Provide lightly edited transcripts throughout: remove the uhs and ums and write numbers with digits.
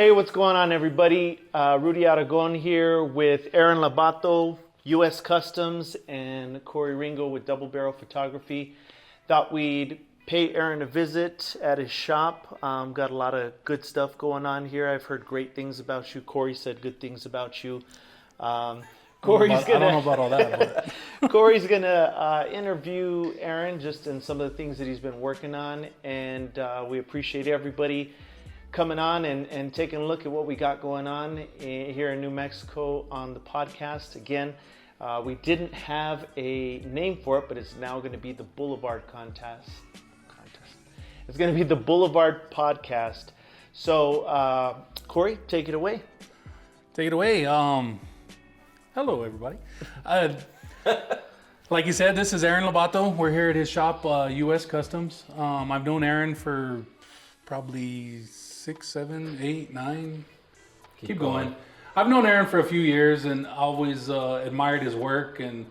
Hey, what's going on, everybody? Rudy Aragon here with Aaron Lobato, U.S. Customs, and Corey Ringo with Double Barrel Photography. Thought we'd pay Aaron a visit at his shop. Got a lot of good stuff going on here. I've heard great things about you. Corey said good things about you. Corey's gonna. I don't know about all that. Corey's gonna interview Aaron just in some of the things that he's been working on, and we appreciate everybody coming on and taking a look at what we got going on here in New Mexico on the podcast. Again, we didn't have a name for it, but it's now going to be the Boulevard Contest. It's going to be the Boulevard Podcast. So, Corey, take it away. Take it away. Hello, everybody. Like you said, this is Aaron Lobato. We're here at his shop, U.S. Customs. I've known Aaron for probably 6, 7, 8, 9. Keep going. I've known Aaron for a few years and always admired his work and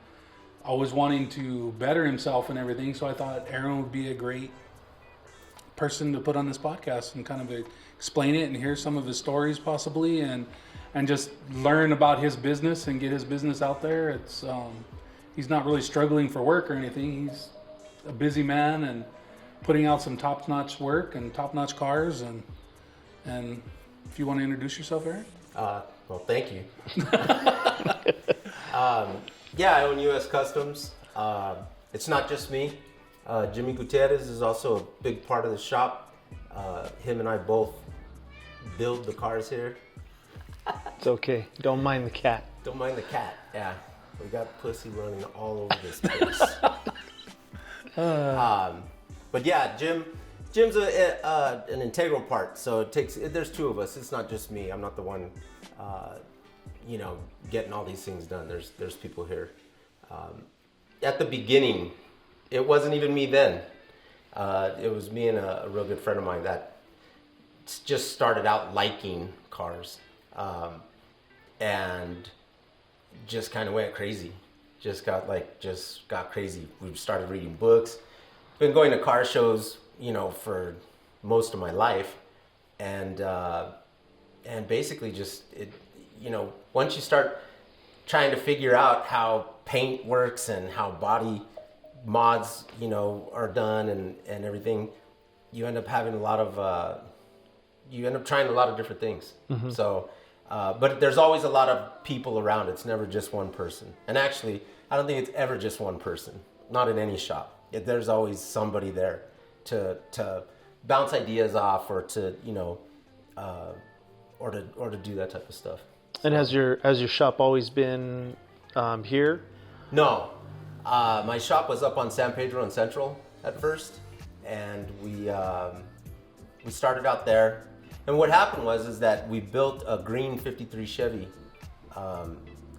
always wanting to better himself and everything. So I thought Aaron would be a great person to put on this podcast and kind of explain it and hear some of his stories possibly and just learn about his business and get his business out there. It's he's not really struggling for work or anything. He's a busy man and putting out some top-notch work and top-notch cars. And if you want to introduce yourself, Aaron? Well, thank you. Yeah, I own U.S. Customs. It's not just me. Jimmy Gutierrez is also a big part of the shop. Him and I both build the cars here. It's okay. Don't mind the cat. Don't mind the cat. Yeah, we got pussy running all over this place. But yeah, Jim's an integral part. So there's two of us. It's not just me. I'm not the one, getting all these things done. There's people here. At the beginning, it wasn't even me then. It was me and a real good friend of mine that just started out liking cars, and just kind of went crazy. Just got crazy. We started reading books. Been going to car shows, for most of my life, and basically just once you start trying to figure out how paint works and how body mods are done and everything, you end up having you end up trying a lot of different things. Mm-hmm. So but there's always a lot of people around. It's never just one person. And actually, I don't think it's ever just one person, not in any shop. There's always somebody there to bounce ideas off or to or to do that type of stuff. So. And has your shop always been here? No, my shop was up on San Pedro and Central at first, and we started out there. And what happened is that we built a green '53 Chevy,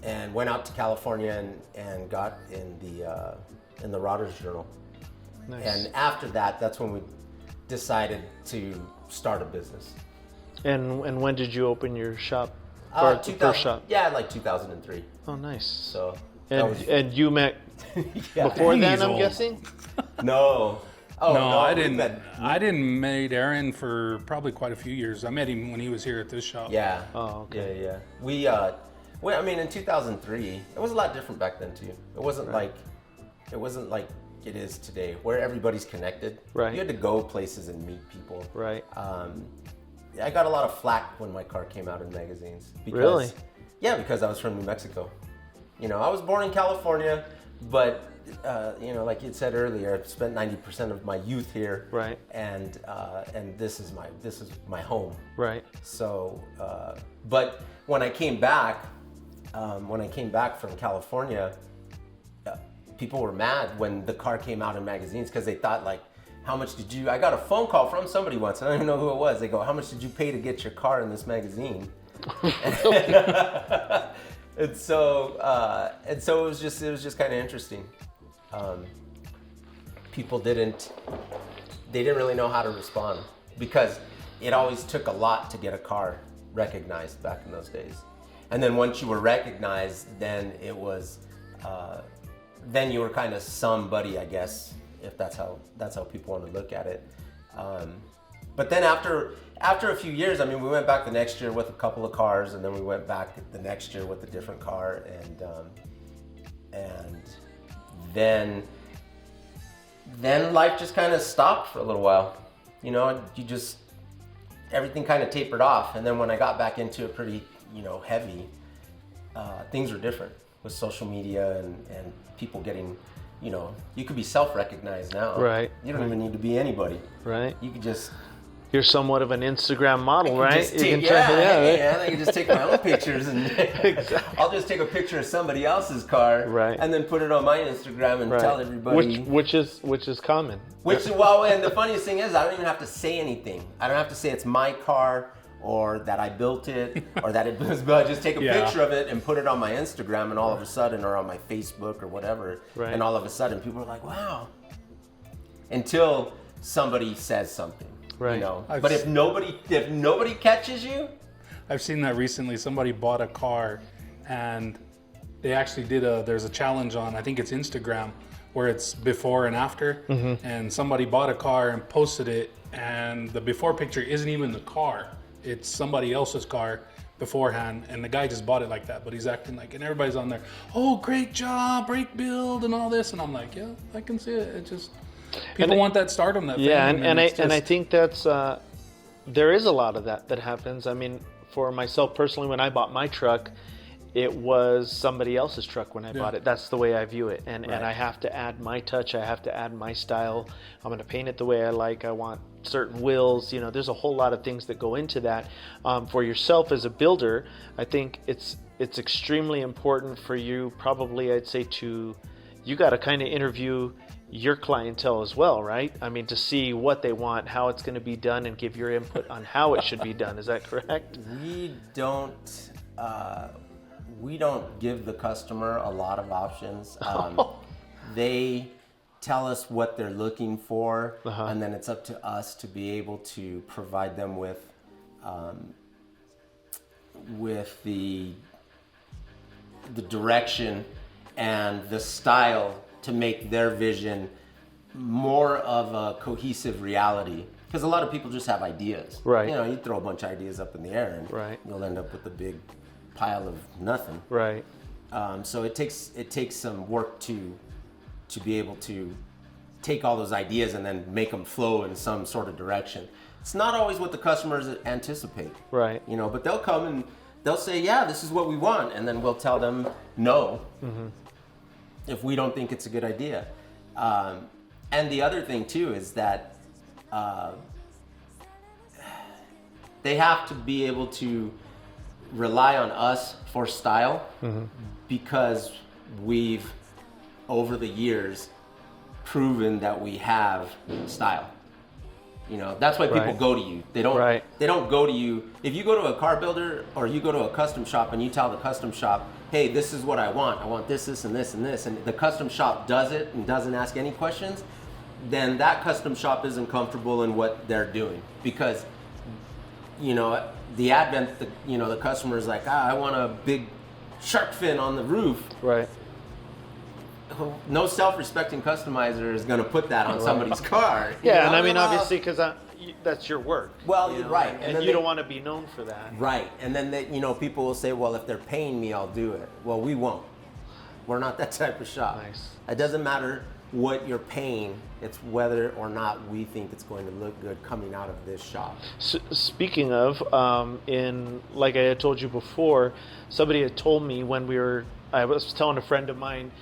and went out to California and got in the Rodder's Journal. Nice. And after that, that's when we decided to start a business. And when did you open your shop? First shop? Yeah, like 2003. Oh, nice. So. And you met yeah. before then, I'm guessing? No. Oh, no, I didn't. I didn't meet Aaron for probably quite a few years. I met him when he was here at this shop. Yeah. Oh, okay. Yeah. We, in 2003, it was a lot different back then too. It wasn't like it is today, where everybody's connected. Right. You had to go places and meet people. Right. I got a lot of flack when my car came out in magazines. Really? Yeah, because I was from New Mexico. I was born in California, but like you said earlier, I spent 90% of my youth here. Right. And this is my home. Right. So, but when I came back from California, people were mad when the car came out in magazines because they thought how much did you? I got a phone call from somebody once. I don't even know who it was. They go, "How much did you pay to get your car in this magazine?" And so it was just kind of interesting. People didn't really know how to respond because it always took a lot to get a car recognized back in those days. And then once you were recognized, then it was then you were kind of somebody, I guess, if that's how people want to look at it. But then after a few years, I mean, we went back the next year with a couple of cars, and then we went back the next year with a different car, and then life just kind of stopped for a little while. You know, everything kind of tapered off, and then when I got back into it pretty, heavy, things were different with social media and people getting, you could be self-recognized now. Right. You don't even need to be anybody. Right. You could just... You're somewhat of an Instagram model, right? I can just take my own pictures and Exactly. I'll just take a picture of somebody else's car, right, and then put it on my Instagram and tell everybody. Which is common. And the funniest thing is, I don't even have to say anything. I don't have to say it's my car or that I built it or that it was. But I just take a picture of it and put it on my Instagram, and all of a sudden, or on my Facebook or whatever, and all of a sudden, people are like, "Wow!" Until somebody says something. Right. But if nobody catches you, I've seen that recently. Somebody bought a car, and they actually there's a challenge on, I think it's Instagram, where it's before and after, and somebody bought a car and posted it, and the before picture isn't even the car, it's somebody else's car beforehand, and the guy just bought it like that, but he's acting like, and everybody's on there, oh, great job, great build, and all this, and I'm like, yeah, I can see it. It just... People want that stardom, that fame, and I think that's there is a lot of that happens. I mean, for myself personally, when I bought my truck, it was somebody else's truck when I bought it. That's the way I view it, and I have to add my touch. I have to add my style. I'm going to paint it the way I like. I want certain wheels. There's a whole lot of things that go into that. For yourself as a builder, I think it's extremely important for you. Probably, I'd say you got to kind of interview your clientele as well, right? I mean, to see what they want, how it's going to be done, and give your input on how it should be done. Is that correct? We don't give the customer a lot of options. They tell us what they're looking for, and then it's up to us to be able to provide them with the direction and the style to make their vision more of a cohesive reality. Because a lot of people just have ideas. Right. You throw a bunch of ideas up in the air and you'll end up with a big pile of nothing. Right. So it takes some work to be able to take all those ideas and then make them flow in some sort of direction. It's not always what the customers anticipate. Right. But they'll come and they'll say, yeah, this is what we want. And then we'll tell them no. If we don't think it's a good idea. And the other thing too is that they have to be able to rely on us for style, because we've, over the years, proven that we have style. That's why people go to you. They don't go to you. If you go to a car builder or you go to a custom shop and you tell the custom shop, hey, this is what I want this, this, and this, and this, and the custom shop does it and doesn't ask any questions, then that custom shop isn't comfortable in what they're doing. Because, the advent, the customer is like, I want a big shark fin on the roof. Right. No self-respecting customizer is going to put that on somebody's car. Yeah, and I mean, obviously, because that's your work. Well, you're right. And you don't want to be known for that. Right. And then, people will say, well, if they're paying me, I'll do it. Well, we won't. We're not that type of shop. Nice. It doesn't matter what you're paying. It's whether or not we think it's going to look good coming out of this shop. Speaking of, like I had told you before, somebody had told me I was telling a friend of mine,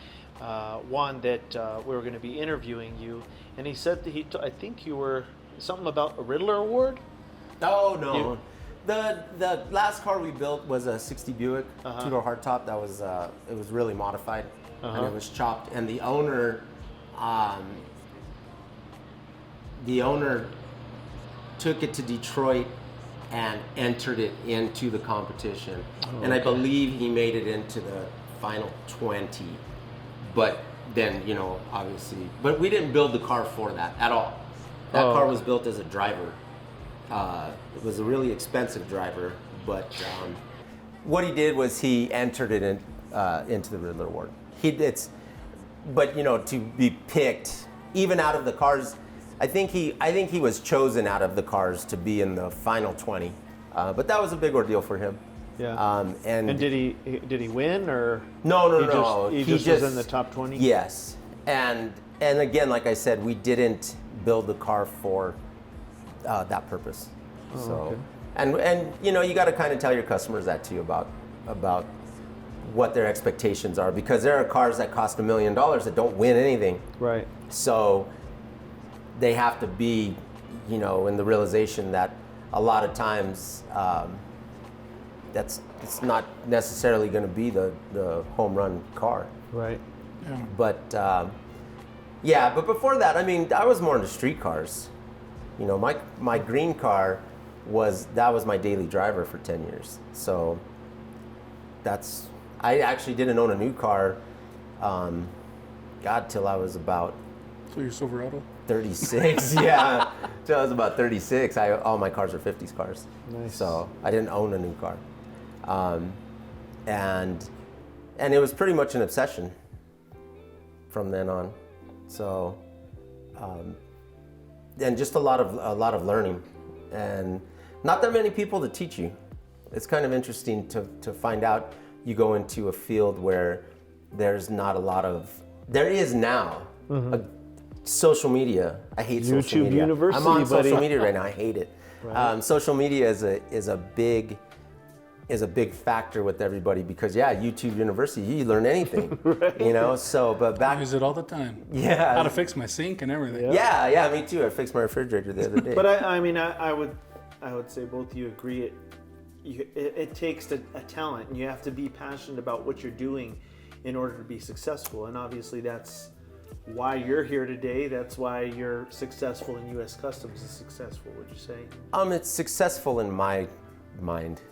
Juan, that we were going to be interviewing you, and he said that I think you were something about a Riddler Award. Oh no, the last car we built was a '60 Buick, two-door hardtop. That was it was really modified, and it was chopped. And the owner took it to Detroit and entered it into the competition, and I believe he made it into the final 20. But then, obviously, but we didn't build the car for that at all. That car was built as a driver. It was a really expensive driver, but what he did was he entered it into the Riddler Award. But to be picked, even out of the cars I think he was chosen out of the cars to be in the final 20, but that was a big ordeal for him. Yeah. And did he win or? No. He just was in the top 20. Yes, and again, like I said, we didn't build the car for that purpose. Okay. And you know, you got to kind of tell your customers that too about what their expectations are, because there are cars that cost $1 million that don't win anything. Right. So they have to be, you know, in the realization that a lot of times it's not necessarily going to be the home run car. Right. Yeah. But but before that, I mean, I was more into street cars. You know, my green car was my daily driver for 10 years. So I actually didn't own a new car, till I was about So you're Silverado? 36. Yeah, till I was about 36. All my cars are 50s cars. Nice. So I didn't own a new car, and it was pretty much an obsession from then on. So, and just a lot of learning, and not that many people to teach you. It's kind of interesting to find out. You go into a field where there's not a lot of. There is now. Social media. I hate social YouTube media. University, I'm on buddy. social media right now. I hate it. Right. Social media is a big factor with everybody, because YouTube University, you learn anything. Right. You know. So, but I back. use it all the time. Yeah. How to fix my sink and everything. Yeah, me too. I fixed my refrigerator the other day. But I mean, I would say both of you agree. It takes a talent, and you have to be passionate about what you're doing in order to be successful. And obviously, that's why you're here today. That's why you're successful in U.S. Customs is successful. Would you say? It's successful in my mind.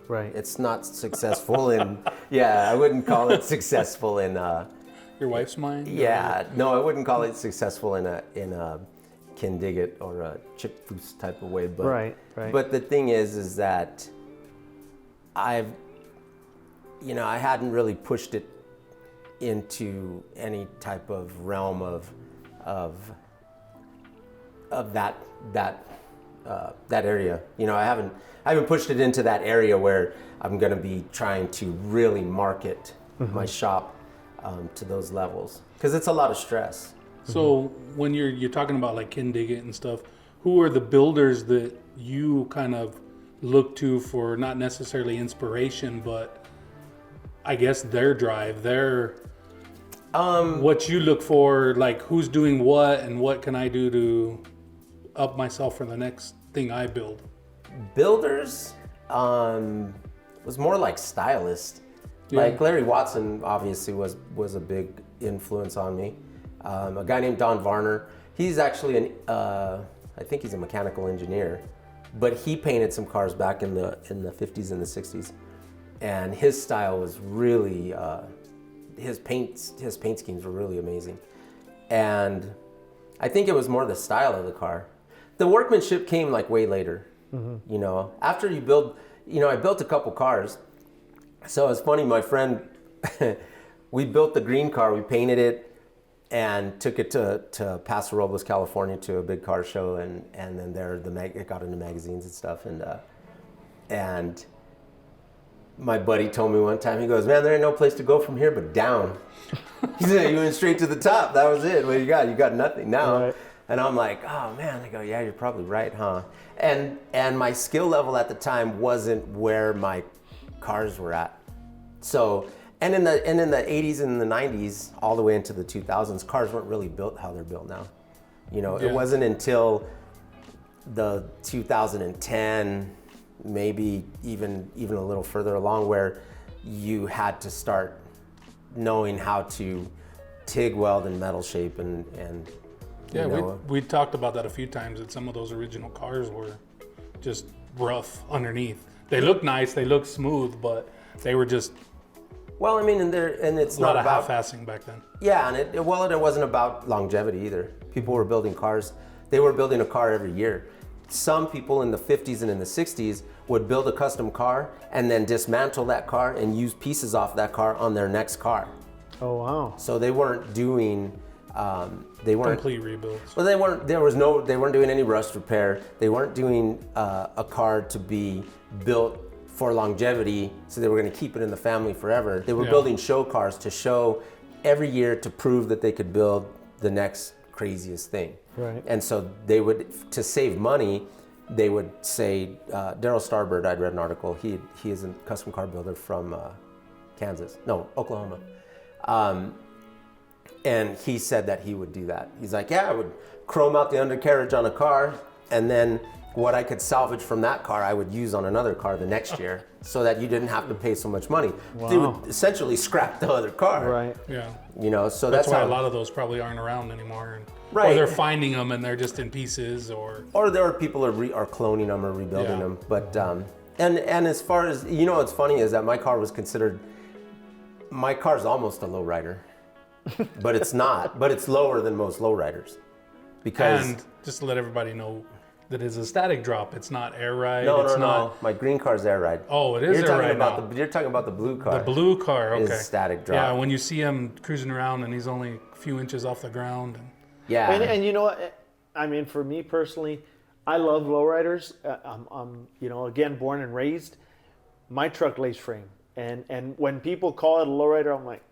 Right. It's not successful in. Yeah, I wouldn't call it successful in. Your wife's mind? Yeah, no, I wouldn't call it successful in a Ken Diggett or a Chip Foose type of way. But, Right. But the thing is that I hadn't really pushed it into any type of realm of that area. You know, I haven't pushed it into that area where I'm going to be trying to really market my shop to those levels, because it's a lot of stress. So when you're talking about like Ken Diggett and stuff, who are the builders that you kind of look to for not necessarily inspiration, but I guess their drive, what you look for, like who's doing what and what can I do to up myself for the next thing I build? Builders was more like stylists. Yeah. Like Larry Watson obviously was a big influence on me. A guy named Don Varner, he's actually I think he's a mechanical engineer, but he painted some cars back in the 50s and the 60s, and his style was really his paint schemes were really amazing. And I think it was more the style of the car. The workmanship came like way later. You know, after you build, you know, I built a couple cars. So it's funny, my friend, we built the green car, we painted it and took it to Paso Robles, California, to a big car show, and then there it got into magazines and stuff, and my buddy told me one time, he goes, "Man, there ain't no place to go from here but down." He said, "You went straight to the top. That was it. What you got? You got nothing now." Right. And I'm like, "Oh man." I go, "Yeah, you're probably right, huh?" And my skill level at the time wasn't where my cars were at. So, and in the 80s and the 90s, all the way into the 2000s, cars weren't really built how they're built now. You know, Yeah. It wasn't until the 2010, maybe even a little further along, where you had to start knowing how to TIG weld and metal shape and Yeah, you know, we talked about that a few times, that some of those original cars were just rough underneath. They look nice, they look smooth, but they were just well, I mean, and it's a lot not of about half-assing back then. yeah, and it wasn't about longevity either. People were building cars; they were building a car every year. Some people in the 50s and in the 60s would build a custom car and then dismantle that car and use pieces off that car on their next car. Oh wow. So they weren't doing They weren't Complete rebuilds. Well, they weren't. They weren't doing any rust repair. They weren't doing a car to be built for longevity, so they were going to keep it in the family forever. They were building show cars to show every year to prove that they could build the next craziest thing. Right. And so they would, to save money, they would say, Daryl Starbird, I'd read an article. He is a custom car builder from Oklahoma. And he said that he would do that. He's like, yeah, I would chrome out the undercarriage on a car, and then what I could salvage from that car, I would use on another car the next year, so that you didn't have to pay so much money. Wow. They would essentially scrap the other car. Right. Yeah. You know, so That's why how a lot of those probably aren't around anymore. Right. Or they're finding them and they're just in pieces, or there are people are cloning them or rebuilding Yeah. them. But and as far as what's funny is that my car is almost a lowrider, but it's not. But it's lower than most lowriders, because and just to let everybody know that it's a static drop. It's not air ride. no, it's no, not. no. My green car's air ride. Oh, it is air ride now. You're talking about the blue car. The blue car, okay. is static drop. Yeah, when you see him cruising around and he's only a few inches off the ground. Yeah. And you know what? I mean, for me personally, I love lowriders. I'm again, born and raised. My truck lays frame. And when people call it a lowrider, I'm like,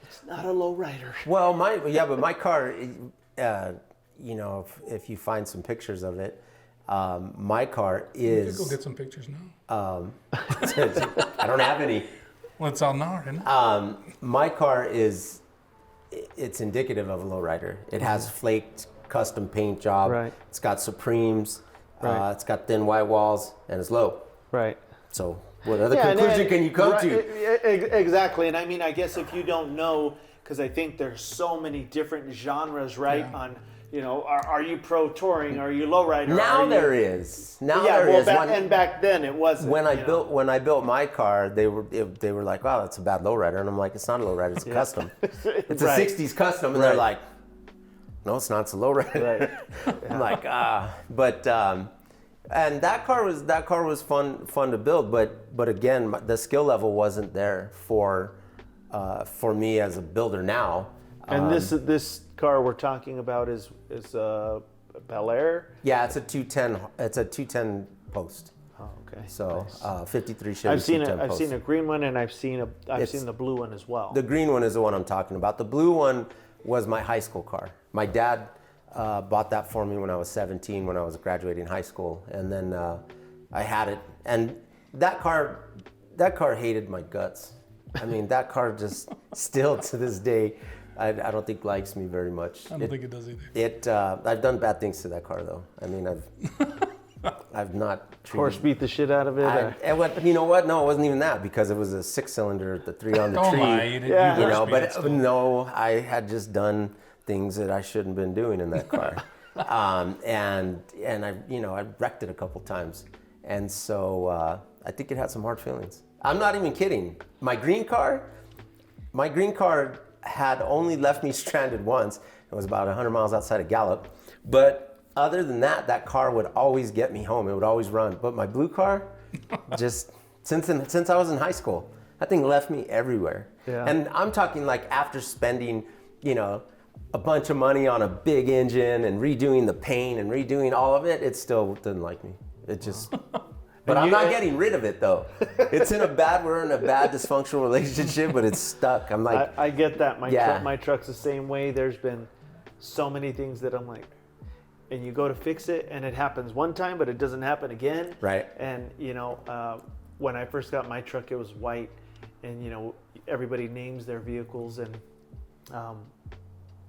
it's not a lowrider. Well, but my car, if you find some pictures of it, my car You is. could go get some pictures now. I don't have any. Well, it's out now, isn't it? My car it's indicative of a lowrider. It has flaked custom paint job. Right. It's got Supremes. Right. It's got thin white walls, and it's low. Right. So what other conclusion can you come to? Exactly. And I mean, I guess if you don't know, because I think there's so many different genres, right? Yeah. On, are you pro touring? Are you lowrider? Now there is. Now Yeah, there well, is. and back then it wasn't. When I built my car, they were like, "Wow, that's a bad lowrider," and I'm like, "It's not a lowrider. It's a custom. It's a Right. '60s custom." And Right. they're like, "No, it's not. It's a lowrider." Right. I'm like, but and that car was fun to build, but again, the skill level wasn't there for me as a builder now. And this car we're talking about is a Bel Air. Yeah, it's a 210. It's a 210 post. Oh, okay. So Nice. 53 Chevy. I've seen 210 I've post. seen a green one, and I've seen the blue one as well. The green one is the one I'm talking about. The blue one was my high school car. My dad bought that for me when I was 17, when I was graduating high school, and then I had it. And that car hated my guts. I mean, that car just still to this day, I don't think likes me very much. I don't think it does either. I've done bad things to that car though. I mean, I've not treated. Horse beat the shit out of it. You know what? No, it wasn't even that, because it was a 6-cylinder, the 3 on the Don't tree. lie, you didn't. Yeah. You know, but no, I had just done things that I shouldn't have been doing in that car, and I wrecked it a couple times, and so I think it had some hard feelings. I'm not even kidding. My green car had only left me stranded once. It was about 100 miles outside of Gallup, but other than that, that car would always get me home. It would always run. But my blue car, just since I was in high school, that thing left me everywhere. Yeah. And I'm talking like after spending, a bunch of money on a big engine and redoing the paint and redoing all of it, it still didn't like me. It just. But I'm not getting rid of it though. We're in a bad dysfunctional relationship, but it's stuck. I'm like, I get that. Yeah. My truck's the same way. There's been so many things that I'm like, and you go to fix it, and it happens one time, but it doesn't happen again. Right. And when I first got my truck, it was white, and everybody names their vehicles, and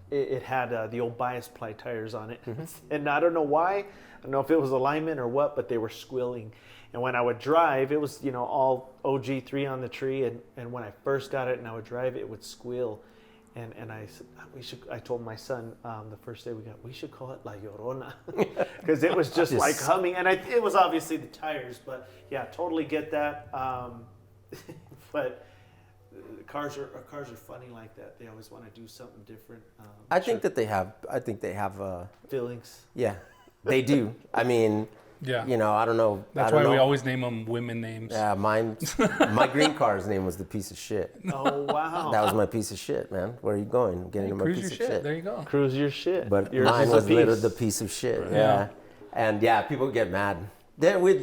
it had the old bias ply tires on it, and I don't know why. I don't know if it was alignment or what, but they were squealing. And when I would drive, it was all OG3 on the tree, and when I first got it and I would drive, it would squeal. And I said, I told my son the first day we should call it La Llorona, because it was just like humming. And it was obviously the tires, but yeah, totally get that. But cars are funny like that. They always want to do something different. I think that they have. I think they have. Feelings. Yeah, they do. I mean, Yeah. You know, I don't know. That's I don't why we know. always name them women names. Yeah, my green car's name was the piece of shit. Oh, wow. That was my piece of shit, man. Where are you going? I'm getting Hey, into my cruise piece your of shit. shit. There you go. Cruise your shit. But Yours mine is a was literally piece. the piece of shit. Right. Yeah. And yeah, people get mad.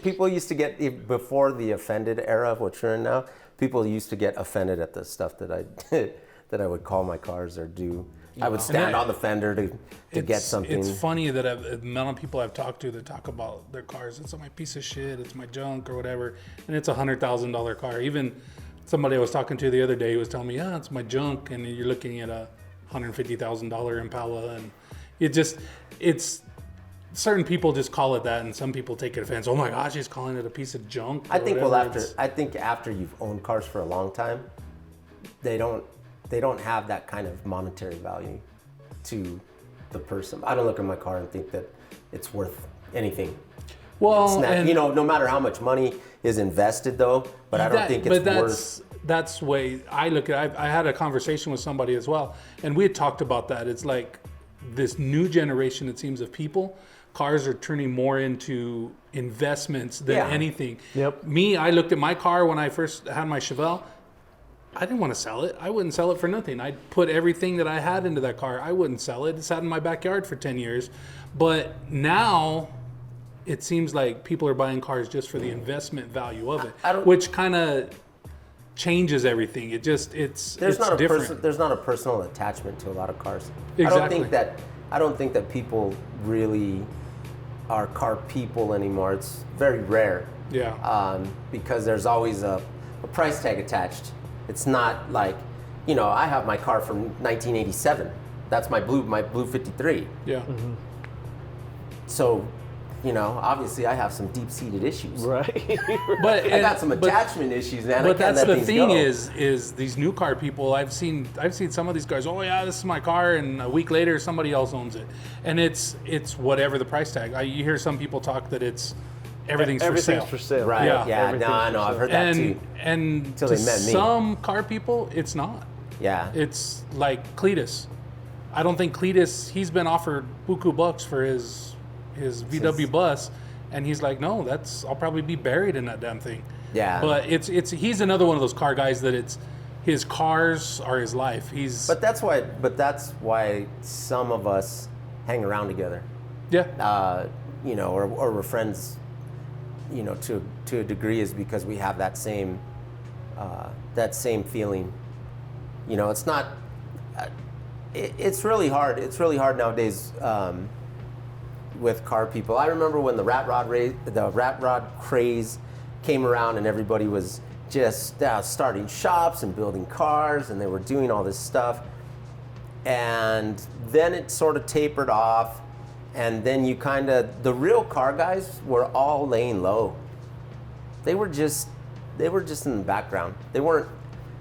People used to get, before the offended era of what you're in now, people used to get offended at the stuff that I did, that I would call my cars or do. I would stand on the fender to get something. It's funny that the amount of people I've talked to that talk about their cars. It's my piece of shit. It's my junk or whatever. And it's $100,000 car. Even somebody I was talking to the other day was telling me, yeah, it's my junk. And you're looking at a $150,000 Impala. And it's certain people just call it that. And some people take it offense. Oh my gosh, he's calling it a piece of junk. I think after you've owned cars for a long time, they don't have that kind of monetary value to the person. I don't look at my car and think that it's worth anything. Well, no matter how much money is invested though, but I don't think it's worth. That's the way I look at it. I had a conversation with somebody as well, and we had talked about that. It's like this new generation, it seems, of people, cars are turning more into investments than anything. Yep. Me, I looked at my car when I first had my Chevelle. I didn't want to sell it. I wouldn't sell it for nothing. I'd put everything that I had into that car. I wouldn't sell it. It sat in my backyard for 10 years. But now it seems like people are buying cars just for the investment value of it, which kind of changes everything. It's different. There's not a personal attachment to a lot of cars. Exactly. I don't think that people really are car people anymore. It's very rare. Yeah. Because there's always a price tag attached. It's not like, I have my car from 1987. That's my blue 53. Yeah. Mm-hmm. So, obviously I have some deep-seated issues. Right. But I got some attachment issues, man. But that's the thing is these new car people. I've seen some of these guys. Oh yeah, this is my car, and a week later somebody else owns it, and it's whatever the price tag. You hear some people talk that it's everything's for sale. Right. Yeah. Yeah. No, I know. I've heard that too. And Till to they met me. some car people, it's not. Yeah. It's like Cletus. I don't think Cletus. He's been offered buku bucks for his VW bus, and he's like, no, I'll probably be buried in that damn thing. Yeah. But he's another one of those car guys that his cars are his life. But that's why some of us hang around together. Yeah. Or we're friends. To a degree, is because we have that same feeling. It's not. It's really hard. It's really hard nowadays with car people. I remember when the rat rod craze came around, and everybody was just starting shops and building cars, and they were doing all this stuff. And then it sort of tapered off. And then the real car guys were all laying low. They were just in the background. They weren't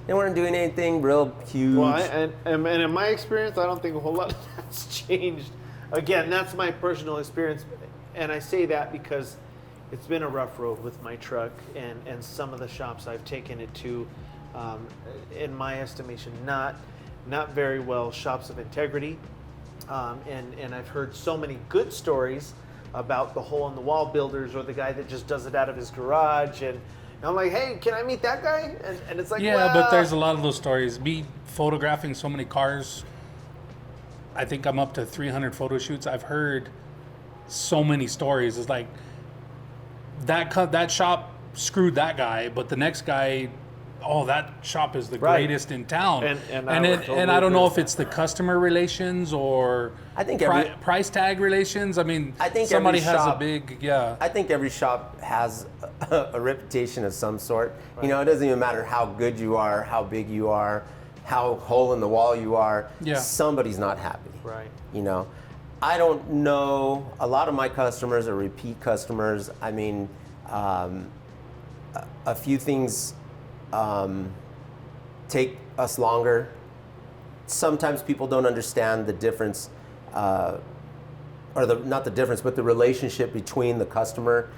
doing anything real huge. Well, and in my experience, I don't think a whole lot of that's changed. Again, that's my personal experience, and I say that because it's been a rough road with my truck and some of the shops I've taken it to. In my estimation, not very well shops of integrity. And I've heard so many good stories about the hole-in-the-wall builders or the guy that just does it out of his garage. And I'm like, hey, can I meet that guy? And it's like, yeah, but there's a lot of those stories. Me photographing so many cars, I think I'm up to 300 photo shoots. I've heard so many stories. It's like that shop screwed that guy, but the next guy, that shop is the greatest in town. And I don't know if it's the customer relations or I think price tag relations. I mean, I think somebody every has shop, a big, yeah. I think every shop has a reputation of some sort. Right. It doesn't even matter how good you are, how big you are, how hole in the wall you are. Yeah. Somebody's not happy. Right. I don't know. A lot of my customers are repeat customers. I mean, a few things take us longer. Sometimes people don't understand the difference, not the difference, but the relationship between the customer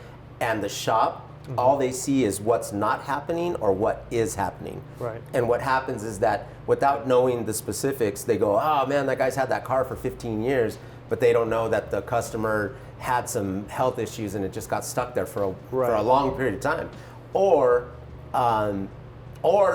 and the shop. Mm-hmm. All they see is what's not happening or what is happening. Right. And what happens is that without knowing the specifics, they go, oh man, that guy's had that car for 15 years, but they don't know that the customer had some health issues and it just got stuck there for a Right. long period of time, or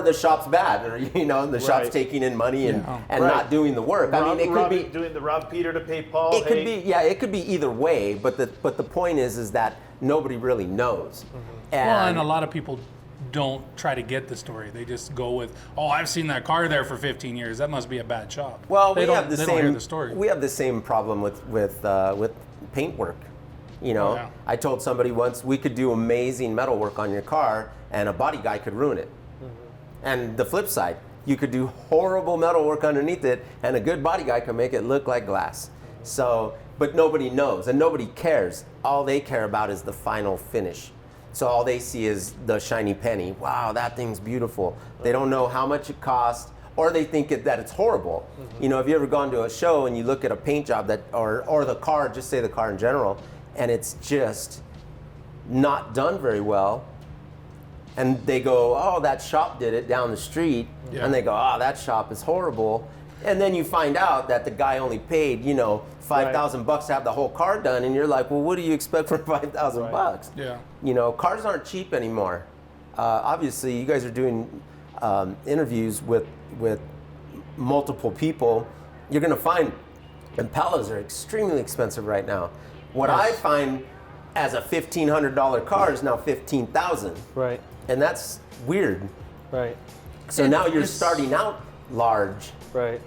the shop's bad, or the shop's Right. taking in money and Right. not doing the work. I mean, it could be doing the rob Peter to pay Paul. it could be, yeah, it could be either way, but the point is that nobody really knows. And a lot of people don't try to get the story. They just go with, oh, I've seen that car there for 15 years. That must be a bad shop. Well, they we don't, have the they same. don't hear the story. We have the same problem with paintwork. Oh, yeah. I told somebody once we could do amazing metalwork on your car, and a body guy could ruin it. And the flip side, you could do horrible metalwork underneath it, and a good body guy can make it look like glass. So, but nobody knows, and nobody cares. All they care about is the final finish. So all they see is the shiny penny. Wow, that thing's beautiful. They don't know how much it costs, or they think that it's horrible. Have you ever gone to a show and you look at a paint job or the car, just say the car in general, and it's just not done very well, and they go, oh, that shop did it down the street, and they go, oh, that shop is horrible. And then you find out that the guy only paid, $5,000 to have the whole car done, and you're like, well, what do you expect for $5,000? Yeah. Cars aren't cheap anymore. Obviously, you guys are doing interviews with multiple people. You're going to find Impalas are extremely expensive right now. What I find as a $1,500 car is now $15,000. Right. And that's weird. Right. So now you're starting out large. Right.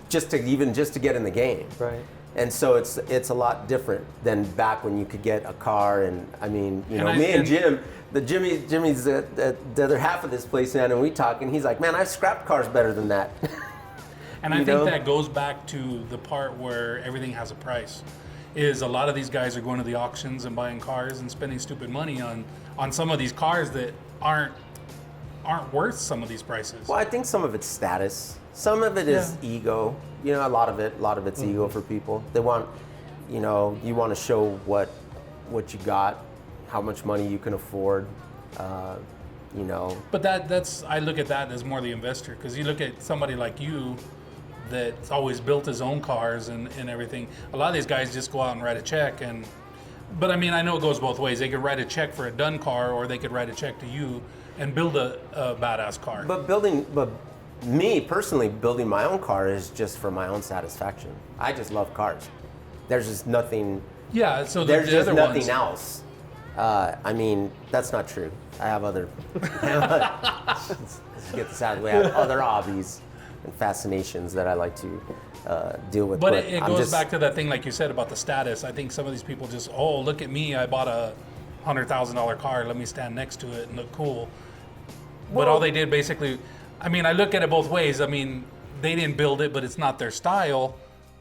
Just to get in the game. Right. And so it's a lot different than back when you could get a car. And I mean, me and Jim, Jimmy's the other half of this place, man, and we talk, and he's like, man, I've scrapped cars better than that. And I think that goes back to the part where everything has a price. Is a lot of these guys are going to the auctions and buying cars and spending stupid money on some of these cars that aren't worth some of these prices. Well, I think some of it's status. Some of it is ego. A lot of it's ego for people. They want, you want to show what you got, how much money you can afford, But that's I look at that as more the investor, because you look at somebody like you that's always built his own cars and everything. A lot of these guys just go out and write a check, but I mean, I know it goes both ways. They could write a check for a done car, or they could write a check to you and build a badass car. But me personally, building my own car is just for my own satisfaction. I just love cars. There's just nothing. Yeah. So there's the just other nothing ones, else. I mean, that's not true. I have other. Let's get this out of the way. I have other hobbies and fascinations that I like to deal with. But it goes back to that thing, like you said, about the status. I think some of these people just, oh, look at me, I bought a $100,000 car, let me stand next to it and look cool. But all they did basically, I mean, I look at it both ways. I mean, they didn't build it, but it's not their style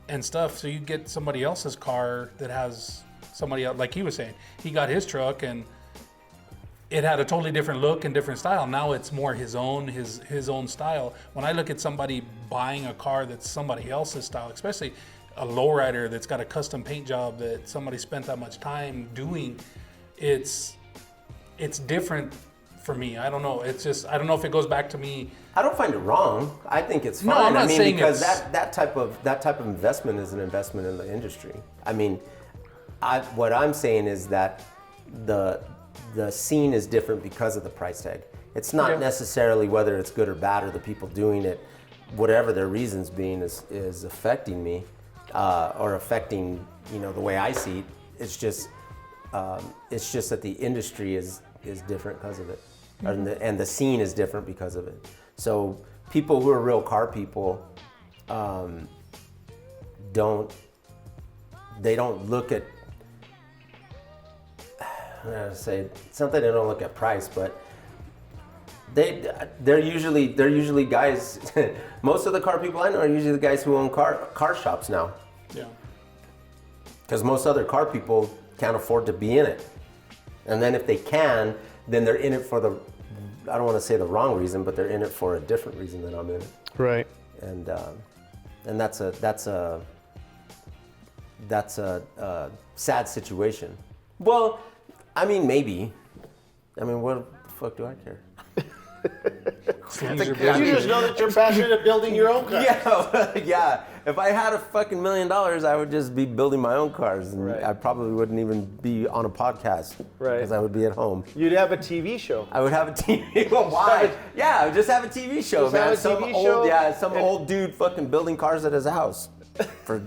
and stuff. So you get somebody else's car that has somebody else, like he was saying, he got his truck and it had a totally different look and different style. Now it's more his own style. When I look at somebody buying a car that's somebody else's style, especially a lowrider that's got a custom paint job that somebody spent that much time doing, it's different for me. I don't know. It's just, I don't know if it goes back to me. I don't find it wrong. I think it's fine. No, I'm not saying because that type of investment is an investment in the industry. I mean, what I'm saying is that the scene is different because of the price tag. It's not necessarily whether it's good or bad or the people doing it, whatever their reasons being is affecting me or affecting the way I see it. It's just that the industry is different because of it, and the scene is different because of it. So people who are real car people don't look at. I'm gonna say something. They don't look at price, but they're usually guys. Most of the car people I know are usually the guys who own car shops now. Yeah. Because most other car people can't afford to be in it, and then if they can, then they're in it for I don't want to say the wrong reason, but they're in it for a different reason than I'm in it. Right. And that's a sad situation. Well, I mean, maybe. I mean, what the fuck do I care? You just know that you're passionate at building your own car. Yeah, if I had a fucking $1 million, I would just be building my own cars, and Right. I probably wouldn't even be on a podcast, Right. Because I would be at home. You'd have a TV show. I would have a TV. Well, why? Yeah, I would just have a TV show, Just man. have a Some TV old, show some and- old dude fucking building cars at his house. For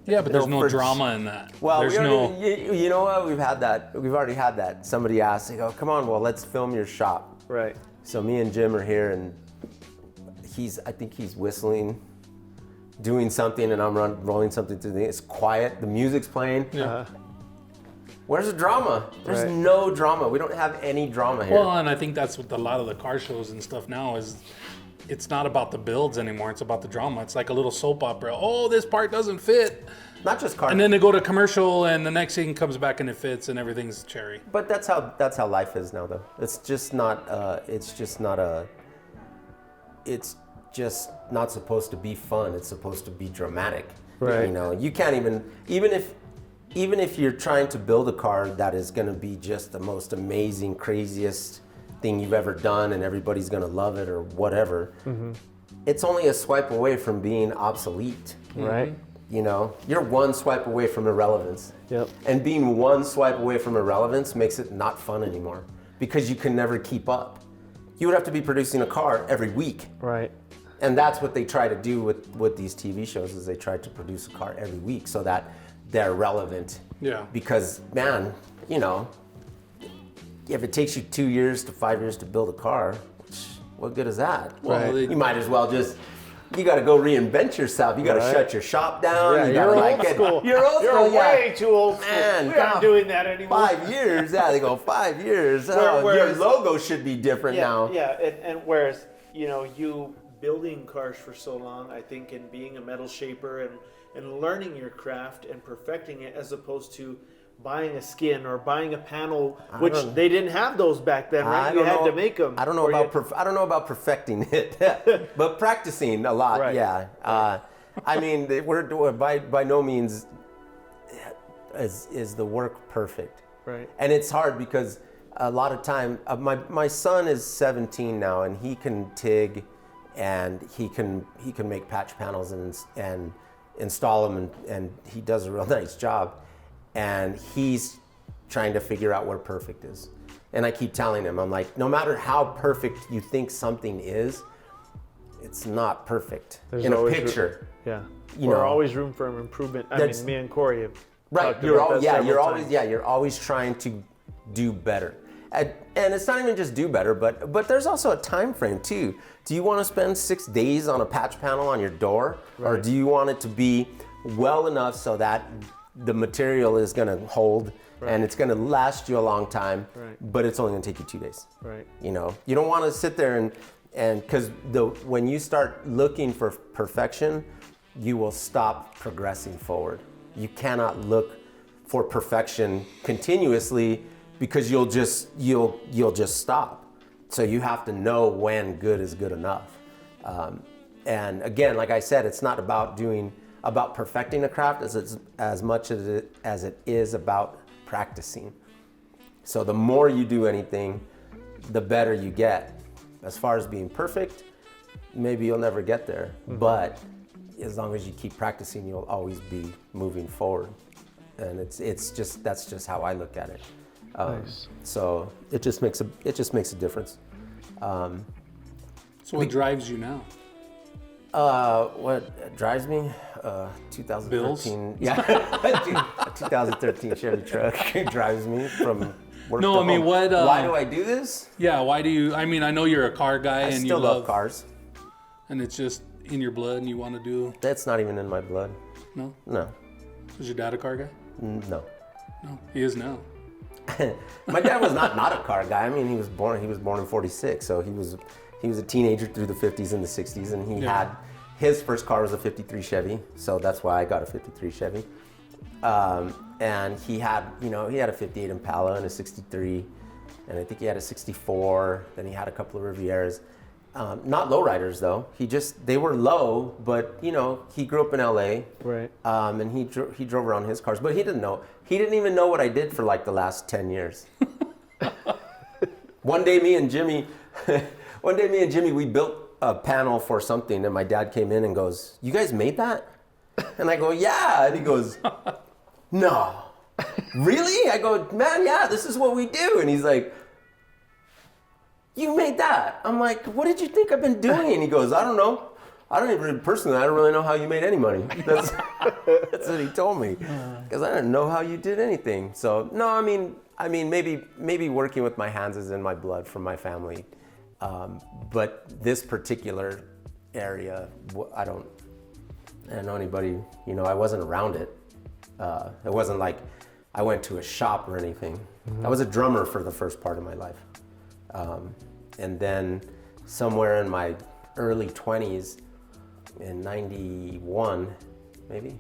Yeah, but there's No, no for- drama in that. well, there's we no. already, you know what? We've had that. We've already had that. Somebody asked, they go, "Come on, well, let's film your shop." Right. So me and Jim are here, and I think he's whistling, doing something, and I'm rolling something through the. It's quiet. The music's playing. Yeah. Where's the drama? There's Right. no drama. We don't have any drama here. Well, and I think that's what a lot of the car shows and stuff now is. It's not about the builds anymore. It's about the drama. It's like a little soap opera. Oh, this part doesn't fit. Not just cars. And then they go to commercial, and the next thing comes back and it fits, and everything's cherry. But that's how life is now, though. It's just not. It's just not supposed to be fun. It's supposed to be dramatic. Right. You know, you can't even if you're trying to build a car that is going to be just the most amazing, craziest thing you've ever done, and everybody's going to love it or whatever. Mm-hmm. It's only a swipe away from being obsolete. Right. You know, you're one swipe away from irrelevance. Yep. And being one swipe away from irrelevance makes it not fun anymore because you can never keep up. You would have to be producing a car every week. Right. And that's what they try to do with these TV shows is they try to produce a car every week so that they're relevant. Yeah. Because, man, you know, if it takes you 2 years to 5 years to build a car, what good is that? Well, You might as well you got to go reinvent yourself. You got to Right. shut your shop down. Yeah, you gotta you're like old it. school. You're old You're school, yeah. way too old school. Man, we aren't God, doing that anymore. 5 years. Yeah, they go 5 years. Oh, Whereas- your logo should be different now. Yeah, and whereas, you know, you building cars for so long, I think, and being a metal shaper and learning your craft and perfecting it as opposed to buying a skin or buying a panel, which don't- they didn't have those back then, right? You had to make them. I don't know about perfecting it, but practicing a lot. Right. Yeah. I mean, we're by no means is the work perfect. Right. And it's hard because a lot of time, my son is 17 now, and he can TIG, and he can make patch panels and install them, and he does a real nice job. And he's trying to figure out where perfect is. And I keep telling him, I'm like, no matter how perfect you think something is, it's not perfect There's in a always picture. Yeah. You There's know. always room for improvement. I That's- mean, me and Corey have Right, talked about that several times. you're always trying to do better. And it's not even just do better, but there's also a time frame too. Do you want to spend 6 days on a patch panel on your door? Or Right. do you want it to be well enough so that the material is going to hold and it's going to last you a long time, Right. but it's only going to take you 2 days? Right. You know, you don't want to sit there and because when you start looking for perfection, you will stop progressing forward. You cannot look for perfection continuously because you'll just stop. So you have to know when good is good enough. And again, like I said, it's not about perfecting a craft as much as it is about practicing. So the more you do anything, the better you get. As far as being perfect, maybe you'll never get there, but as long as you keep practicing, you'll always be moving forward. And that's just how I look at it. Nice. So it just makes a difference. So what drives you now? What drives me? 2013. Yeah, 2013 Chevy truck drives me from work No, to I mean, home. what, Why do I do this? Yeah, why do you? I mean, I know you're a car guy I and still you love cars. and it's just in your blood, and you want to do. That's not even in my blood. No, No, is your dad a car guy? no. No, he is now. My dad was not a car guy. I mean, he was born in 46, so he was a teenager through the 50s and the 60s, and he had his first car was a 53 Chevy, so that's why I got a 53 Chevy. And he had a 58 Impala and a 63, and I think he had a 64. Then he had a couple of Rivieras. Not lowriders though. They were low, but he grew up in LA. Right. And he drove around his cars, but he didn't even know what I did for like the last 10 years. One day me and Jimmy, we built a panel for something, and my dad came in and goes, "You guys made that?" And I go, yeah. And he goes, no. Really? I go, man, yeah, this is what we do. And he's like, you made that. I'm like, what did you think I've been doing? And he goes, I don't know. I don't really know how you made any money. That's what he told me. Because I didn't know how you did anything. So, no, I mean, maybe working with my hands is in my blood from my family. But this particular area, I don't know anybody, I wasn't around it. It wasn't like I went to a shop or anything. I was a drummer for the first part of my life. And then somewhere in my early 20s, in 91, maybe?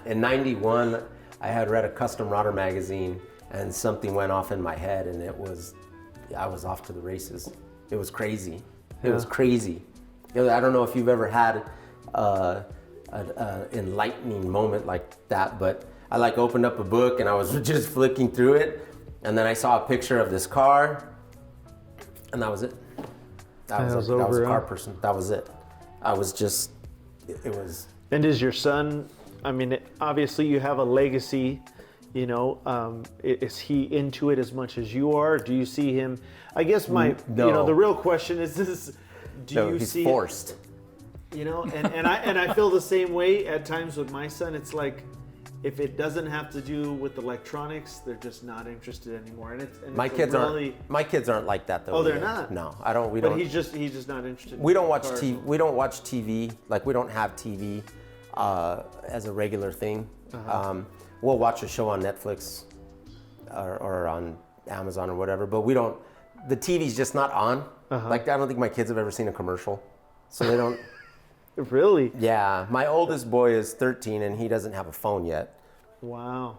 In 91, I had read a Custom Rodder magazine and something went off in my head and I was off to the races. It was crazy. It was crazy. I don't know if you've ever had an enlightening moment like that, but I opened up a book and I was just flicking through it, and then I saw a picture of this car, and that was it. I was a car person. That was it. I was just, it was. And is your son, obviously you have a legacy, is he into it as much as you are? Do you see him? I guess the real question is this, he's forced. And I feel the same way at times with my son. It's like, if it doesn't have to do with electronics, they're just not interested anymore. And my kids aren't like that though. Oh, they're not. No, But he's just not interested. We don't watch TV. We don't watch TV. We don't have TV as a regular thing. We'll watch a show on Netflix or on Amazon or whatever, but we don't. The TV's just not on. I don't think my kids have ever seen a commercial, so they don't. Really? Yeah, my oldest boy is 13 and he doesn't have a phone yet. Wow.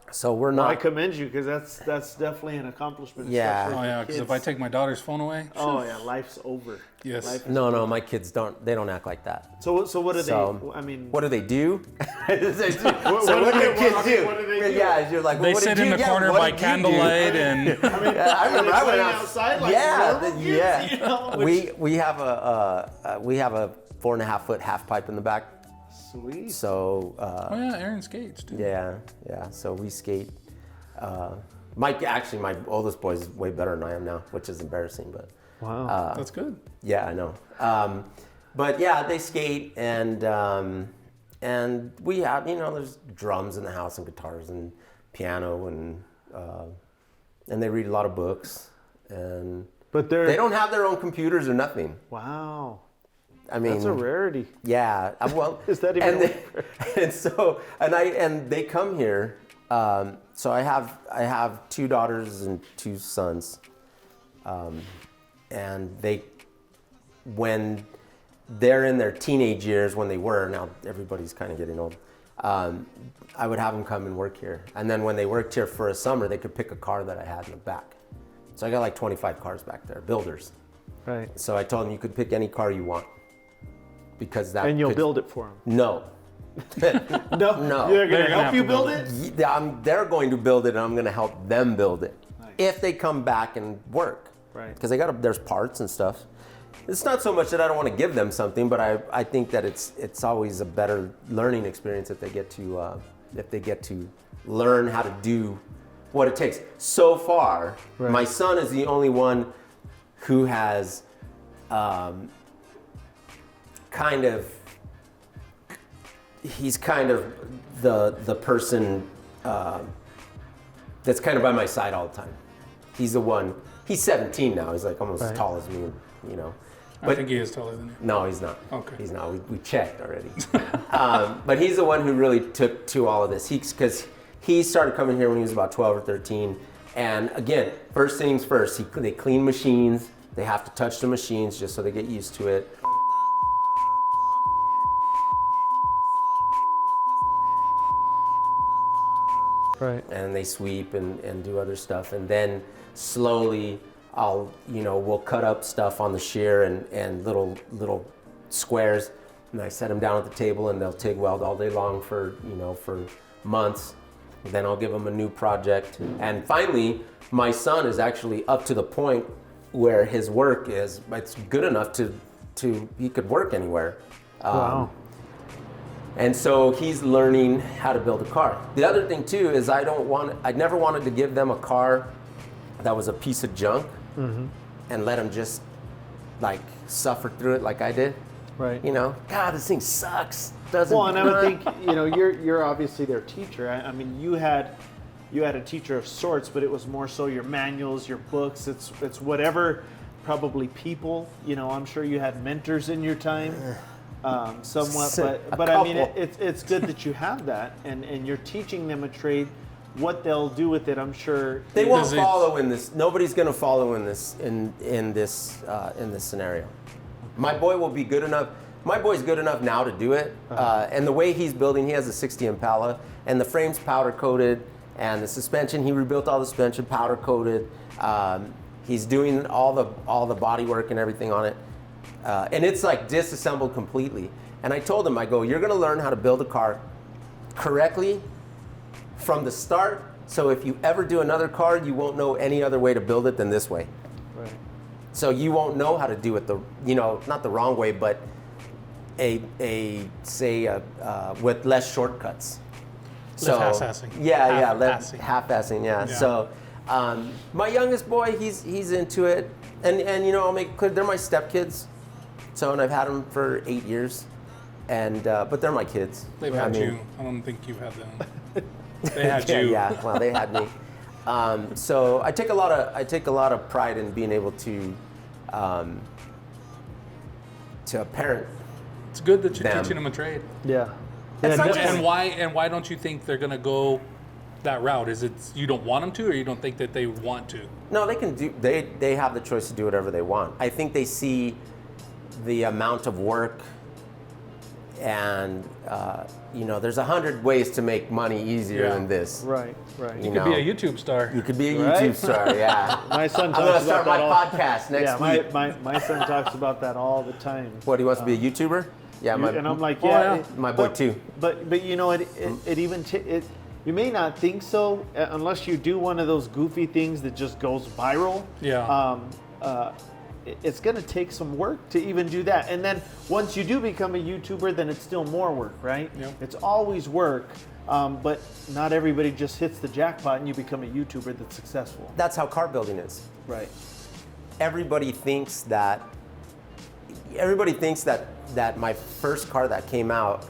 So we're not. Well, I commend you, because that's definitely an accomplishment. Yeah. Oh yeah, because if I take my daughter's phone away. Oh yeah, life's over. Yes. No, my kids don't. They don't act like that. So what do they? What do they do? What do your kids do? What do they do? Yeah, you're like. They sit in the corner by candlelight and. I remember I went outside. We have a 4.5 foot half pipe in the back. Sweet. So. Oh yeah, Aaron skates too. Yeah. So we skate. My oldest boy is way better than I am now, which is embarrassing, but. Wow. That's good. Yeah, I know. But yeah, they skate and we have, there's drums in the house and guitars and piano and they read a lot of books but they don't have their own computers or nothing. Wow. That's a rarity. Yeah. Well, is that even? And they come here. So I have 2 daughters and 2 sons. And when they're in their teenage years, when they were, now everybody's kind of getting old, I would have them come and work here. And then when they worked here for a summer, they could pick a car that I had in the back. So I got 25 cars back there, builders. Right. So I told them you could pick any car you want. Because that. And you'll build it for them. No. No. They're going to help you build it? They're going to build it and I'm going to help them build it. Nice. If they come back and work. Right. Because there's parts and stuff. It's not so much that I don't want to give them something, but I think that it's always a better learning experience if they get to learn how to do what it takes. So far, right. My son is the only one who has he's kind of the person that's kind of by my side all the time. He's the one. He's 17 now. He's almost as tall as me, But I think he is taller than you. No, he's not. Okay. He's not. We checked already. But he's the one who really took to all of this. Because he started coming here when he was about 12 or 13. And again, first things first, they clean machines. They have to touch the machines just so they get used to it. Right. And they sweep and do other stuff. And then slowly we'll cut up stuff on the shear and little squares. And I set them down at the table and they'll TIG weld all day long for months. Then I'll give them a new project. And finally, my son is actually up to the point where his work it's good enough to he could work anywhere. Wow. And so he's learning how to build a car. The other thing too is I never wanted to give them a car that was a piece of junk and let them just like suffer through it like I did. Right. You know, God, this thing sucks. Doesn't Well, and I would run. think, you know, you're obviously their teacher. I mean, you had a teacher of sorts, but it was more so your manuals, your books. It's whatever, probably people. You know, I'm sure you had mentors in your time, somewhat. But I mean, it's good that you have that, and you're teaching them a trade. What they'll do with it, I'm sure. They won't follow in this. Nobody's going to follow in this in this scenario. My boy will be good enough. My boy's good enough now to do it. And the way he's building, he has a 60 Impala, and the frame's powder coated, and the suspension, he rebuilt all the suspension, powder coated. He's doing all the body work and everything on it, and it's like disassembled completely. And I told him, I go, you're going to learn how to build a car correctly from the start. So if you ever do another car, you won't know any other way to build it than this way. Right. So you won't know how to do it not the wrong way, but with less shortcuts. Less half-assing. Yeah, less half-assing. Yeah. So my youngest boy, he's into it, and you know, I'll make clear they're my stepkids. So, and I've had them for 8 years, and but they're my kids. They've had you. I don't think you've had them. They had you. Yeah, well, they had me. So I take a lot of pride in being able to parent. It's good that you're them. teaching them a trade. Yeah. It's not just- And why don't you think they're gonna go that route? Is it you don't want them to, or you don't think that they want to? No, they can do. They have the choice to do whatever they want. I think they see the amount of work, and you know, there's 100 ways to make money easier than this. Right. You could be a YouTube star. You could be a Right? YouTube star. Yeah. My son I'm talks gonna about start that my all. podcast next Yeah, week. my son talks about that all the time. What, he wants to be a YouTuber? Yeah, And I'm like, my boy too. But you know, it even you may not think so unless you do one of those goofy things that just goes viral. Yeah. It's going to take some work to even do that. And then once you do become a YouTuber, then it's still more work, right? Yep. It's always work, but not everybody just hits the jackpot and you become a YouTuber that's successful. That's how car building is. Right. Everybody thinks that my first car that came out,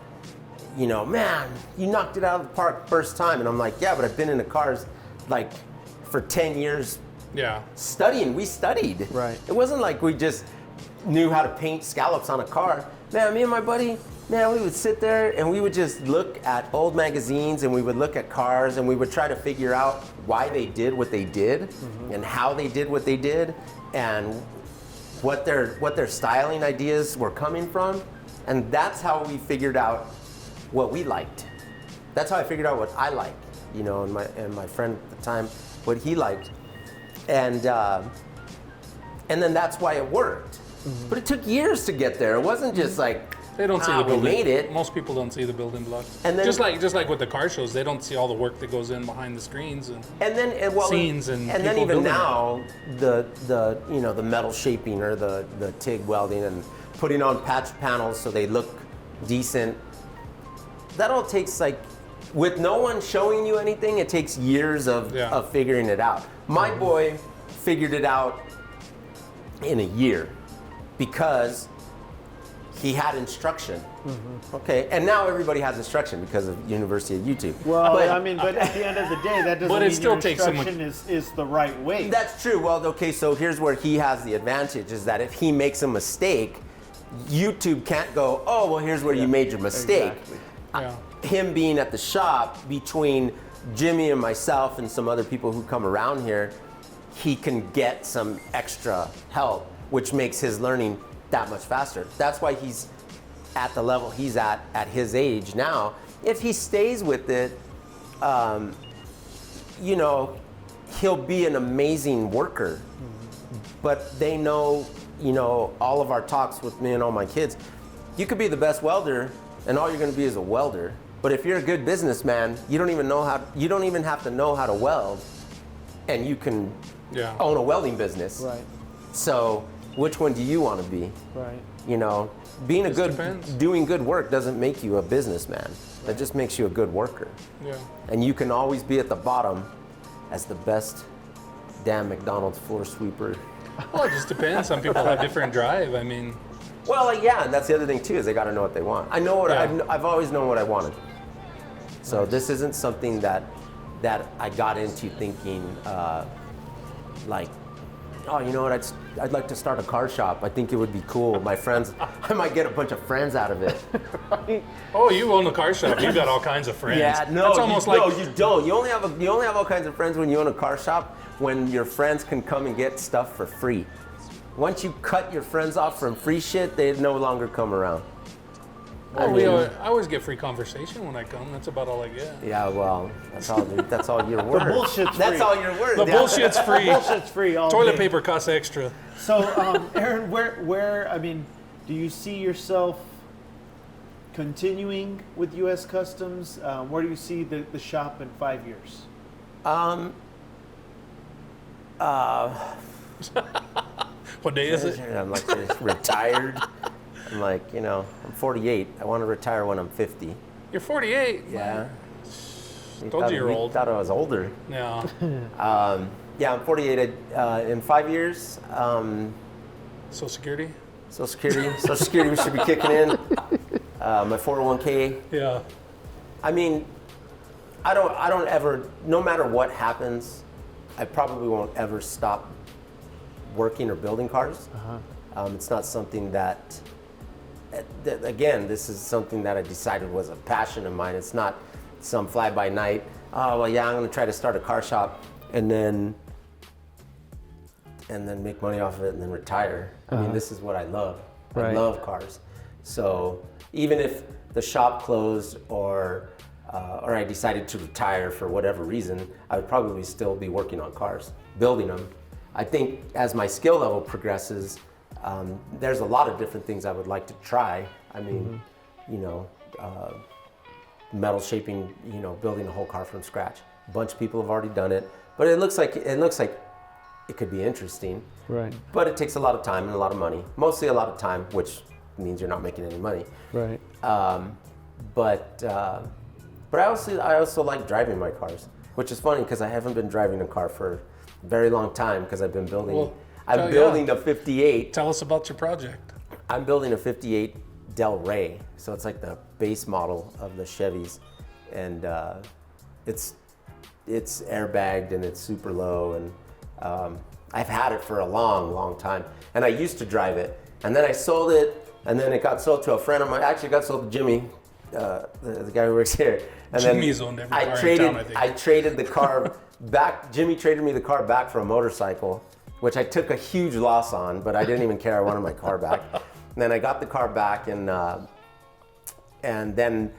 you know, man, you knocked it out of the park first time. And I'm like, yeah, but I've been in the cars like for 10 years Yeah. studying. We studied. Right. It wasn't like we just knew how to paint scallops on a car. Man, me and my buddy, man, we would sit there and we would just look at old magazines, and we would look at cars, and we would try to figure out why they did what they did, and how they did what they did, and what their styling ideas were coming from. And that's how we figured out what we liked. That's how I figured out what I liked, you know, and my friend at the time, what he liked. And then that's why it worked. But it took years to get there. It wasn't just like, They don't see the we building. made it. Most people don't see the building blocks. And then- just like with the car shows, they don't see all the work that goes in behind the screens and scenes and then people even building now the you know, the metal shaping or the TIG welding and putting on patch panels so they look decent. That all takes, like, with no one showing you anything, it takes years of figuring it out. My boy figured it out in a year because he had instruction. Okay, and now everybody has instruction because of University of YouTube. Well, But- but at the end of the day, that doesn't But it mean still your takes so much- instruction is the right way. That's true. Well, okay, so here's where he has the advantage, is that if he makes a mistake, YouTube can't go, oh, well, here's where you made your mistake. Exactly. Yeah. Him being at the shop, between Jimmy and myself and some other people who come around here, he can get some extra help, which makes his learning that much faster. That's why he's at the level he's at his age now. If he stays with it, you know, he'll be an amazing worker. But they know, you know, all of our talks with me and all my kids, you could be the best welder and all you're gonna be is a welder. But if you're a good businessman, you don't even have to know how to weld, and you can own a welding business. Right. So which one do you want to be? Right. You know, being a good, depends. doing good work doesn't make you a businessman. That just makes you a good worker. Yeah. And you can always be at the bottom as the best damn McDonald's floor sweeper. Well, it just depends. Some people have different drive. I mean, Well, yeah, and that's the other thing too, is they got to know what they want. I know what Yeah. I've always known what I wanted. So this isn't something that I got into thinking like, oh, you know what? I'd like to start a car shop. I think it would be cool. My friends, I might get a bunch of friends out of it. oh, you own a car shop. You've got all kinds of friends. Yeah, no, That's almost no, like you don't. You only have all kinds of friends when you own a car shop. When your friends can come and get stuff for free. Once you cut your friends off from free shit, they no longer come around. Well, I always get free conversation when I come. That's about all I get. Yeah, well, that's all you're worth. bullshit's That's free. all you're worth. The Yeah. bullshit's free. Bullshit's free. All Toilet day. paper costs extra. So, Aaron, where? I mean, do you see yourself continuing with U.S. Customs? Where do you see the shop in 5 years? What day is it? I'm like retired. I'm like, you know, I'm 48. I want to retire when I'm 50. You're 48. Yeah. Told you you're old. Thought I was older. Yeah. Yeah, I'm 48. In 5 years, Social Security? Social Security should be kicking in. My 401k. Yeah. I mean, I don't ever, no matter what happens, I probably won't ever stop working or building cars. It's not something that, again, this is something that I decided was a passion of mine. It's not some fly-by-night, oh, well, yeah, I'm going to try to start a car shop and then make money off of it and then retire. I mean, this is what I love. I Right. love cars. So even if the shop closed or I decided to retire for whatever reason, I would probably still be working on cars, building them. I think as my skill level progresses, there's a lot of different things I would like to try. I mean, you know, metal shaping, you know, building a whole car from scratch. A bunch of people have already done it, but it looks like it could be interesting. Right. But it takes a lot of time and a lot of money. Mostly a lot of time, which means you're not making any money. Right. But I also like driving my cars, which is funny because I haven't been driving a car for a very long time because I've been building. Well, I'm building the 58. Tell us about your project. I'm building a 58 Del Rey, so it's like the base model of the Chevys, and it's airbagged and it's super low, and I've had it for a long time, and I used to drive it, and then I sold it, and then it got sold to a friend of mine. Actually, it got sold to Jimmy, the guy who works here. And Jimmy's owned every car in town, I think. I traded the car back. Jimmy traded me the car back for a motorcycle, which I took a huge loss on, but I didn't even care. I wanted my car back. And then I got the car back, and then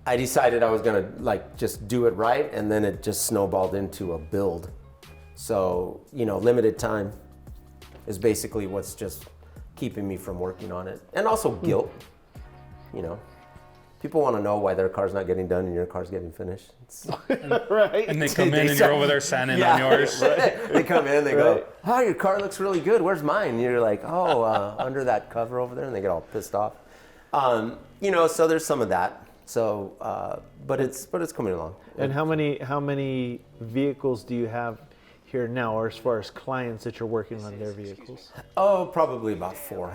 I decided I was gonna like just do it right, and then it just snowballed into a build. So, you know, limited time is basically what's just keeping me from working on it. And also guilt, you know. People want to know why their car's not getting done and your car's getting finished. Right. And they come in and you're over there sanding on yours. They come in, they go, oh, your car looks really good. Where's mine? And you're like, oh, under that cover over there. And they get all pissed off. You know, so there's some of that. So, but it's coming along. And how many vehicles do you have here now, or as far as clients that you're working on their vehicles? Oh, probably about 4.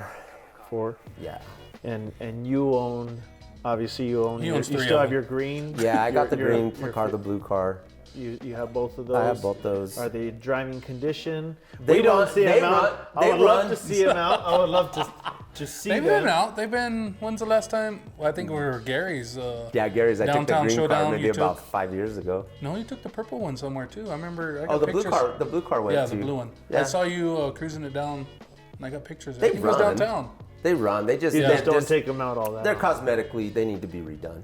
4. Yeah. And you own. Obviously, you own. He You owns 3 still of have them. your green. Yeah, I got the green your car, the blue car. You have both of those. I have both those. Are they driving condition? They we don't run- see they them out. run- I they would love run. to see them out. I would love to see They've them. been out. They've been. When's the last time? Well, I think we were Gary's. Yeah, Gary's. I took the Downtown green car Showdown maybe you about took? 5 years ago. No, you took the purple one somewhere too. I remember. I got Oh, the blue pictures. car. The blue car went Yeah, too. the blue one. Yeah. I saw you cruising it down. And I got pictures. They I think it was run. downtown. They run. They just You they just don't take them out all that. They're often. cosmetically, they need to be redone.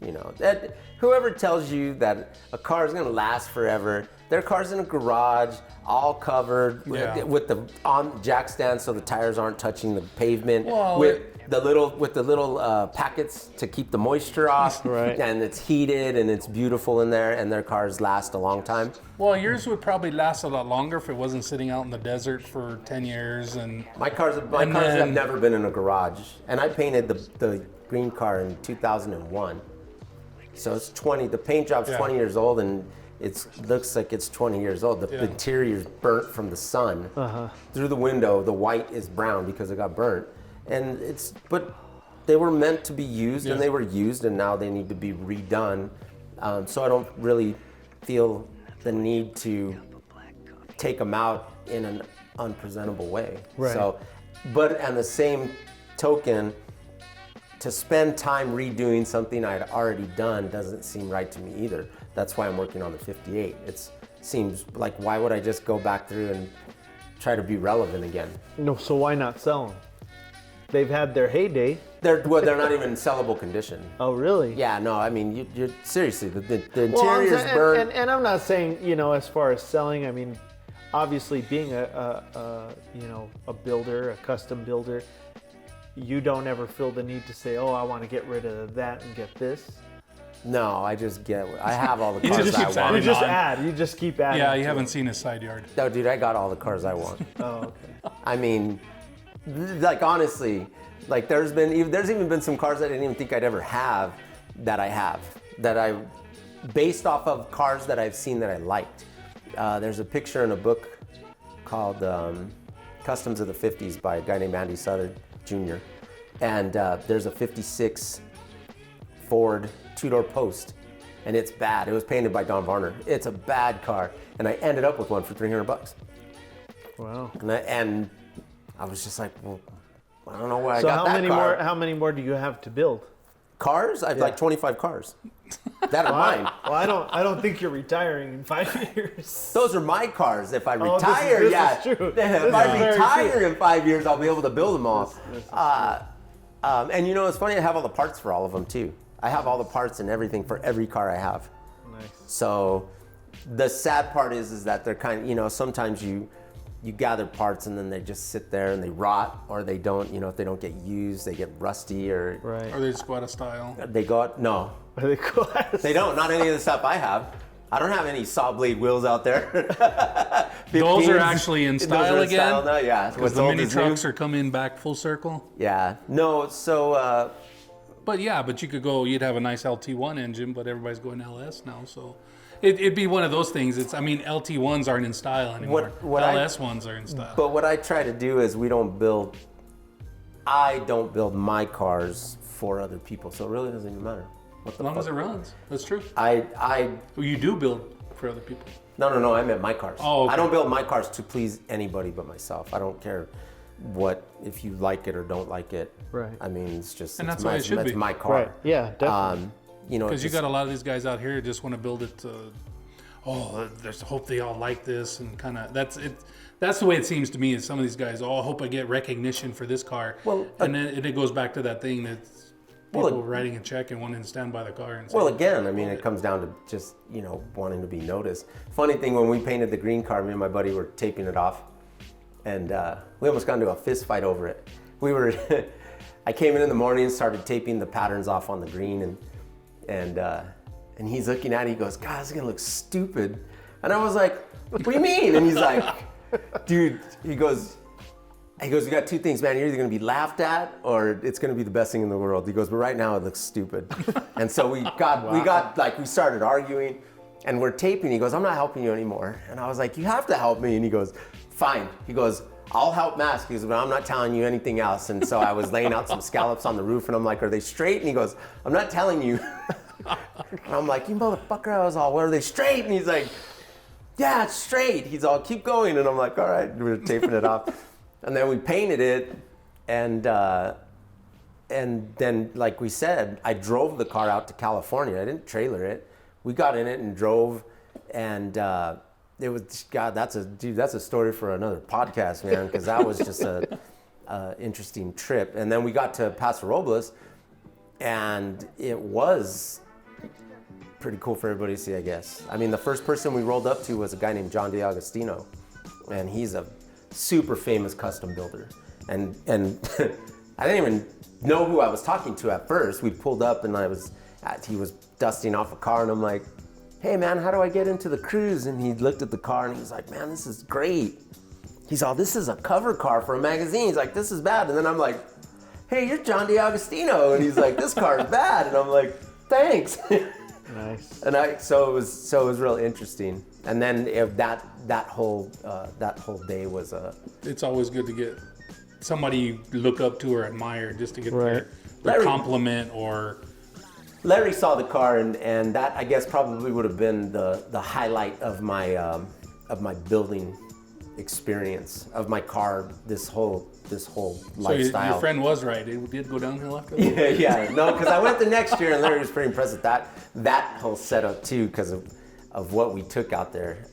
You know, that whoever tells you that a car is gonna last forever, their car's in a garage, all covered Yeah. with the on jack stand so the tires aren't touching the pavement. Well, with the little packets to keep the moisture off. Right. And it's heated and it's beautiful in there, and their cars last a long time. Well, yours would probably last a lot longer if it wasn't sitting out in the desert for 10 years. And My cars have never been in a garage, and I painted the green car in 2001. So it's 20. The paint job's 20 years old, and it looks like it's 20 years old. The interior's burnt from the sun. Through the window, the white is brown because it got burnt, but they were meant to be used, and they were used, and now they need to be redone. So I don't really feel the need to take them out in an unpresentable way. Right. So, but on the same token, to spend time redoing something I'd already done doesn't seem right to me either. That's why I'm working on the 58. It seems like, why would I just go back through and try to be relevant again? No, so why not sell them? They've had their heyday. They're not even in sellable condition. Oh, really? Yeah, no, I mean, you're seriously, the Well, interior's burnt. and I'm not saying, as far as selling, I mean, obviously being a builder, a custom builder, you don't ever feel the need to say, oh, I want to get rid of that and get this. No, I have all the You cars just I keep want. You adding just on. add. You just keep adding. Yeah, you to haven't it. seen his side yard. No, dude, I got all the cars I want. Oh, okay. I mean, like, honestly, like there's even been some cars I didn't even think I'd ever have that I have, based off of cars that I've seen that I liked. There's a picture in a book called Customs of the 50s by a guy named Andy Southard Jr. And there's a 56 Ford two-door Post, and it's bad. It was painted by Don Varner. It's a bad car, and I ended up with one for $300. Wow. And I was just like, well, I don't know why I So got that car. how many more do you have to build? Cars? I've like 25 cars. That are mine. Well, I don't think you're retiring in 5 years. Those are my cars. If I Oh, this is- retire, this yeah. is true. If This is I very retire true. in 5 years, I'll be able to build them all. This is And it's funny, I have all the parts for all of them too. I have all the parts and everything for every car I have. Nice. So the sad part is that they're kind of, sometimes you gather parts and then they just sit there and they rot, or they don't, if they don't get used, they get rusty, or Right. Or they just go out of style. they go out, no, Are they cool? they don't, not any of the stuff I have. I don't have any saw blade wheels out there. Those 15s, are actually in style those are again? style now, yeah. Because What's the old mini is new. trucks are coming back full circle. Yeah, no, so, But you could go, you'd have a nice LT1 engine, but everybody's going LS now. So it'd be one of those things. LT1s aren't in style anymore. What I- LS ones are in style. but what I try to do is I don't build my cars for other people, so it really doesn't even matter. What the As long fuck? as it runs. That's true. I Well, you do build for other people. No, I meant my cars. Oh, okay. I don't build my cars to please anybody but myself. I don't care if you like it or don't like it. Right. I mean, it's just, And it's that's the way it should it's be. my car. Right. Yeah, definitely. Because you got a lot of these guys out here who just want to build it to, there's hope they all like this, and kind of that's it. That's the way it seems to me. Is some of these guys, I hope I get recognition for this car. Well, and then it goes back to that thing that's people Well, writing a check and wanting to stand by the car and say, Well, again, I mean, it comes down to just, wanting to be noticed. Funny thing, when we painted the green car, me and my buddy were taping it off, and we almost got into a fist fight over it. I came in the morning and started taping the patterns off on the green, and he's looking at it, he goes, God, this is gonna look stupid. And I was like, what do you mean? And he's like, dude, he goes, you got two things, man. You're either gonna be laughed at or it's gonna be the best thing in the world. He goes, but right now it looks stupid. And so we started arguing, and we're taping. He goes, I'm not helping you anymore. And I was like, you have to help me. And he goes, fine. He goes, I'll help mask. He goes, but I'm not telling you anything else. And so I was laying out some scallops on the roof, and I'm like, are they straight? And he goes, I'm not telling you. And I'm like, you motherfucker. I was all, well, are they straight? And he's like, yeah, it's straight. He's all, keep going. And I'm like, all right, we're taping it off. And then we painted it, and then, like we said, I drove the car out to California. I didn't trailer it. We got in it and drove, and it was, God, that's a story for another podcast, man, because that was just a interesting trip. And then we got to Paso Robles, and it was pretty cool for everybody to see, I guess. I mean, the first person we rolled up to was a guy named John DeAgostino, and he's a super famous custom builder. And I didn't even know who I was talking to at first. We pulled up and he was dusting off a car and I'm like, hey man, how do I get into the cruise? And he looked at the car and he was like, man, this is great. He's all, this is a cover car for a magazine. He's like, this is bad. And then I'm like, hey, you're John DeAugustino. And he's like, this car is bad. And I'm like, thanks. Nice. And so it was real interesting. And then that whole day was It's always good to get somebody you look up to or admire, just to get Right. their compliment. Or Larry saw the car and that I guess probably would have been the highlight of my building experience of my car, this whole lifestyle. Your friend was right. It did go downhill after that. Yeah. No, because I went the next year and Larry was pretty impressed with that whole setup too, because of what we took out there.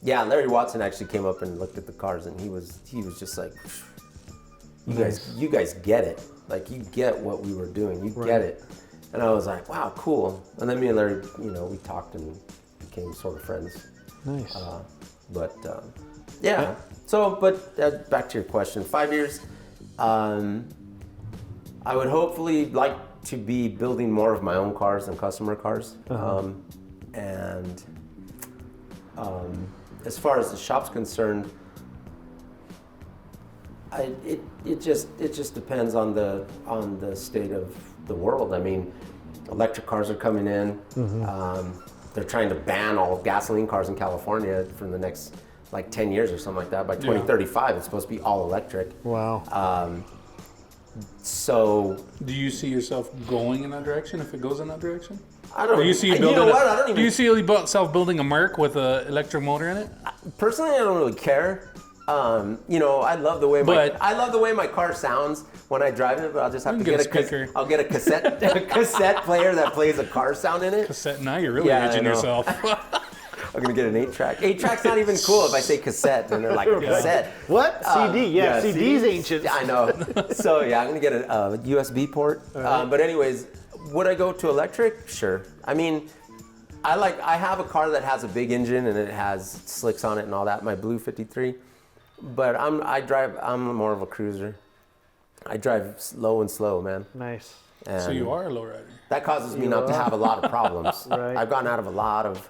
Yeah, Larry Watson actually came up and looked at the cars and he was just like, you guys get it. Like, you get what we were doing. You get it. And I was like, wow, cool. And then me and Larry, we talked and became sort of friends. Nice. Yeah. So, but back to your question, 5 years. I would hopefully like to be building more of my own cars than customer cars. As far as the shop's concerned, it just depends on the state of the world. I mean, electric cars are coming in. They're trying to ban all gasoline cars in California for the next 10 years or something like that. By 2035, it's supposed to be all electric. Wow. So, do you see yourself going in that direction if it goes in that direction? I don't. Do you see you you building? know what? I don't even. Do you see yourself building a Merc with an electric motor in it? Personally, I don't really care. I love the way my car sounds when I drive it, but I'll just have to get I'll get a cassette player that plays a car sound in it. Cassette. Now you're really edging yourself. I'm gonna get an 8-track. 8-track's not even cool if I say cassette, and they're like, cassette. What? CD? Yeah, CD's ancient. I know. So yeah, I'm gonna get a USB port. But anyways, would I go to electric? Sure. I mean, I have a car that has a big engine and it has slicks on it and all that. My blue 53. But I'm more of a cruiser. I drive low and slow, man. Nice. And So you are a lowrider. that causes me not to have a lot of problems. Right. I've gotten out of a lot of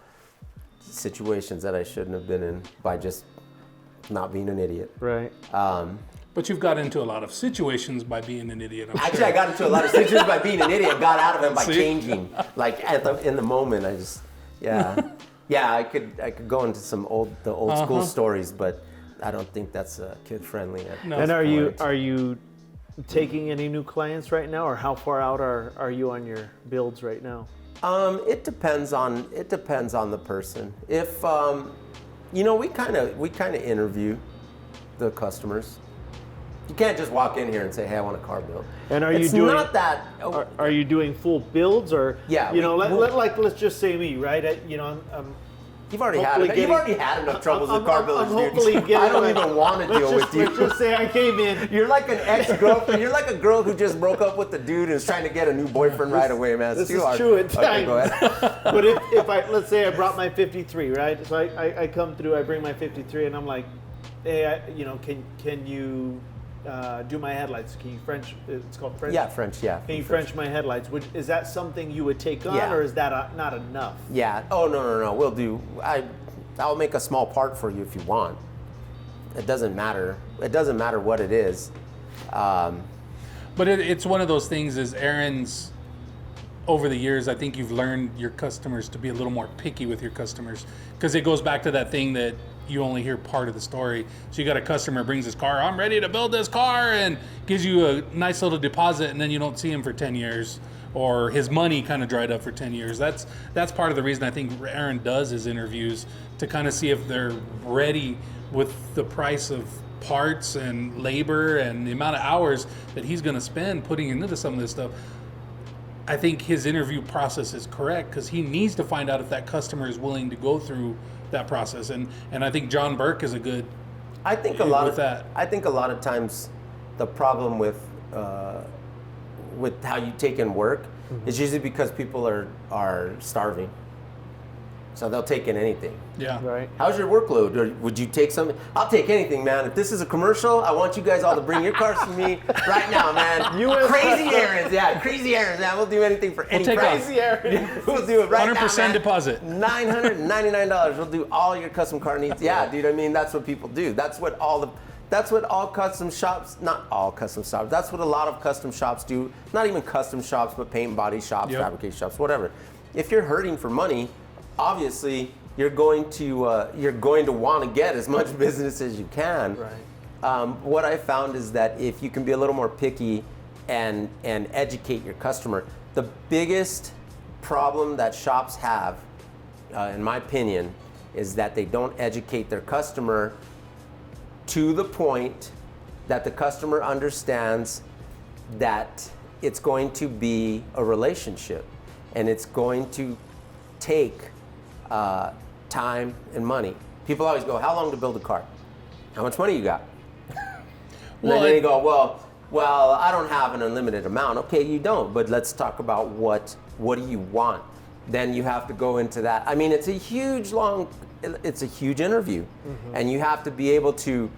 situations that I shouldn't have been in by just not being an idiot. Right. But you've got into a lot of situations by being an idiot. Actually, sure. I got into a lot of situations by being an idiot and got out of them by changing. In the moment, I just, I could go into some old school stories, but I don't think that's kid friendly. No. And are you taking any new clients right now, or how far out are you on your builds right now? It depends on the person. If we kind of interview the customers. You can't just walk in here and say, "Hey, I want a car built." And It's not that. Are you doing full builds, or Yeah, let's just say me, right? I'm You've already had enough troubles with car builders, dude. I don't even want to deal with you. Let's just say I came in. You're like an ex-girlfriend. You're like a girl who just broke up with the dude and is trying to get a new boyfriend right away, man. It's This too is hard. true at Okay, times. go ahead. But if let's say I brought my 53, right? So I come through, I bring my 53, and I'm like, hey, can you do my headlights? Can you French? It's called French. Yeah, French. Yeah. Can you French my headlights? Is that something you would take on, Yeah. or is that not enough? Yeah. Oh no. We'll do. I'll make a small part for you if you want. It doesn't matter. It doesn't matter what it is. But it's one of those things. Is Aaron's over the years? I think you've learned your customers to be a little more picky with your customers, because it goes back to that thing that you only hear part of the story. So you got a customer brings his car, I'm ready to build this car, and gives you a nice little deposit, and then you don't see him for 10 years, or his money kind of dried up for 10 years. That's part of the reason I think Aaron does his interviews, to kind of see if they're ready with the price of parts and labor and the amount of hours that he's going to spend putting into some of this stuff. I think his interview process is correct, because he needs to find out if that customer is willing to go through that process. And I think John Burke is a good. I think a lot of times the problem with how you take in work is usually because people are starving. So they'll take in anything. Yeah. Right. How's your workload? Or would you take something? I'll take anything, man. If this is a commercial, I want you guys all to bring your cars to me right now, man. US Crazy Customs. errands, yeah, crazy errands, man. We'll do anything for any take price. Crazy errands. We'll do it right now, 100% man. deposit. $999. We'll do all your custom car needs. Yeah, dude. I mean, that's what people do. That's what all custom shops, not all custom shops. That's what a lot of custom shops do. Not even custom shops, but paint and body shops, Yep. fabrication shops, whatever. If you're hurting for money, obviously you're going to want to get as much business as you can. Right. What I found is that if you can be a little more picky and educate your customer, the biggest problem that shops have, in my opinion, is that they don't educate their customer to the point that the customer understands that it's going to be a relationship and it's going to take time and money. People always go, how long to build a car? How much money you got? Well, Then they go, well, I don't have an unlimited amount. Okay, you don't, but let's talk about what do you want? Then you have to go into that. I mean, it's a huge interview, and you have to be able to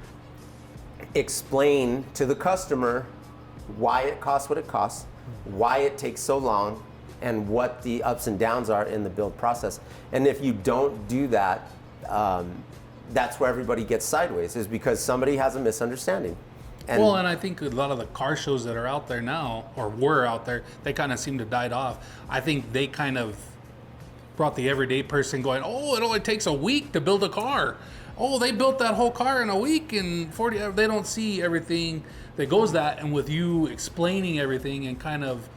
explain to the customer why it costs what it costs, why it takes so long, and what the ups and downs are in the build process. And if you don't do that, that's where everybody gets sideways, is because somebody has a misunderstanding. And And I think a lot of the car shows that are out there now, or were out there, they kind of seem to died off. I think they kind of brought the everyday person going, oh, it only takes a week to build a car. Oh, they built that whole car in a week and 40 hours. They don't see everything that goes that. And with you explaining everything and kind of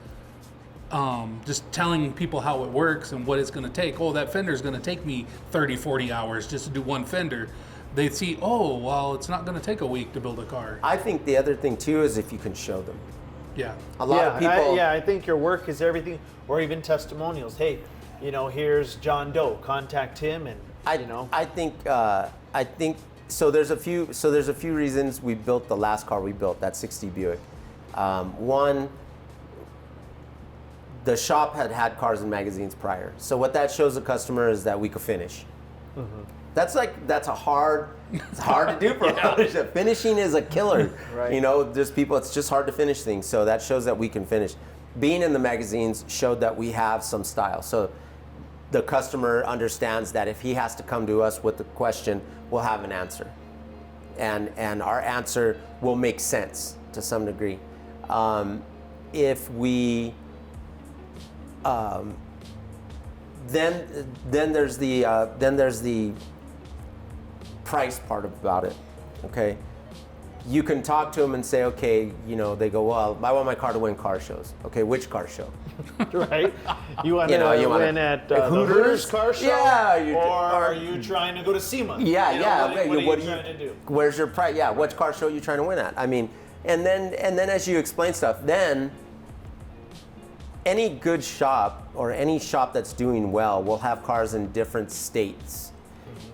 just telling people how it works and what it's going to take. Oh, that fender is going to take me 30, 40 hours just to do one fender. They see, oh, well, it's not going to take a week to build a car. I think the other thing too is if you can show them. Yeah. A lot of people. I think your work is everything, or even testimonials. Hey, here's John Doe. Contact him, and I think so. There's a few reasons we built the last car we built, that 60 Buick. One, the shop had cars and magazines prior. So what that shows the customer is that we could finish. It's hard to do for a dealership. Finishing is a killer. Right. There's people, it's just hard to finish things. So that shows that we can finish. Being in the magazines showed that we have some style. So the customer understands that if he has to come to us with a question, we'll have an answer. And our answer will make sense to some degree. If we then there's the price part about it. Okay, you can talk to them and say, okay, they go, well, I want my car to win car shows. Okay, which car show? right? You want to win at the Hooters car show? Yeah. Or are you trying to go to SEMA? Yeah. What are you trying to do? Where's your price? Yeah, which car show are you trying to win at? I mean, and then as you explain stuff, then any good shop or any shop that's doing well will have cars in different states.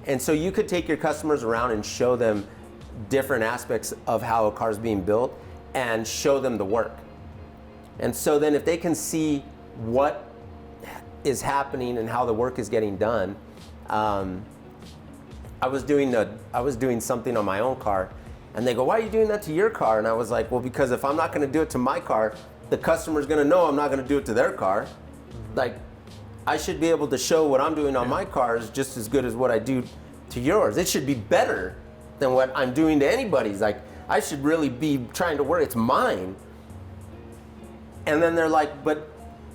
And so you could take your customers around and show them different aspects of how a car is being built and show them the work. And so then if they can see what is happening and how the work is getting done, I was doing something on my own car, and they go, why are you doing that to your car? And I was like, well, because if I'm not going to do it to my car, the customer's going to know I'm not going to do it to their car. Like, I should be able to show what I'm doing on my car is just as good as what I do to yours. It should be better than what I'm doing to anybody's. Like, I should really be trying to work. It's mine. And then they're like, but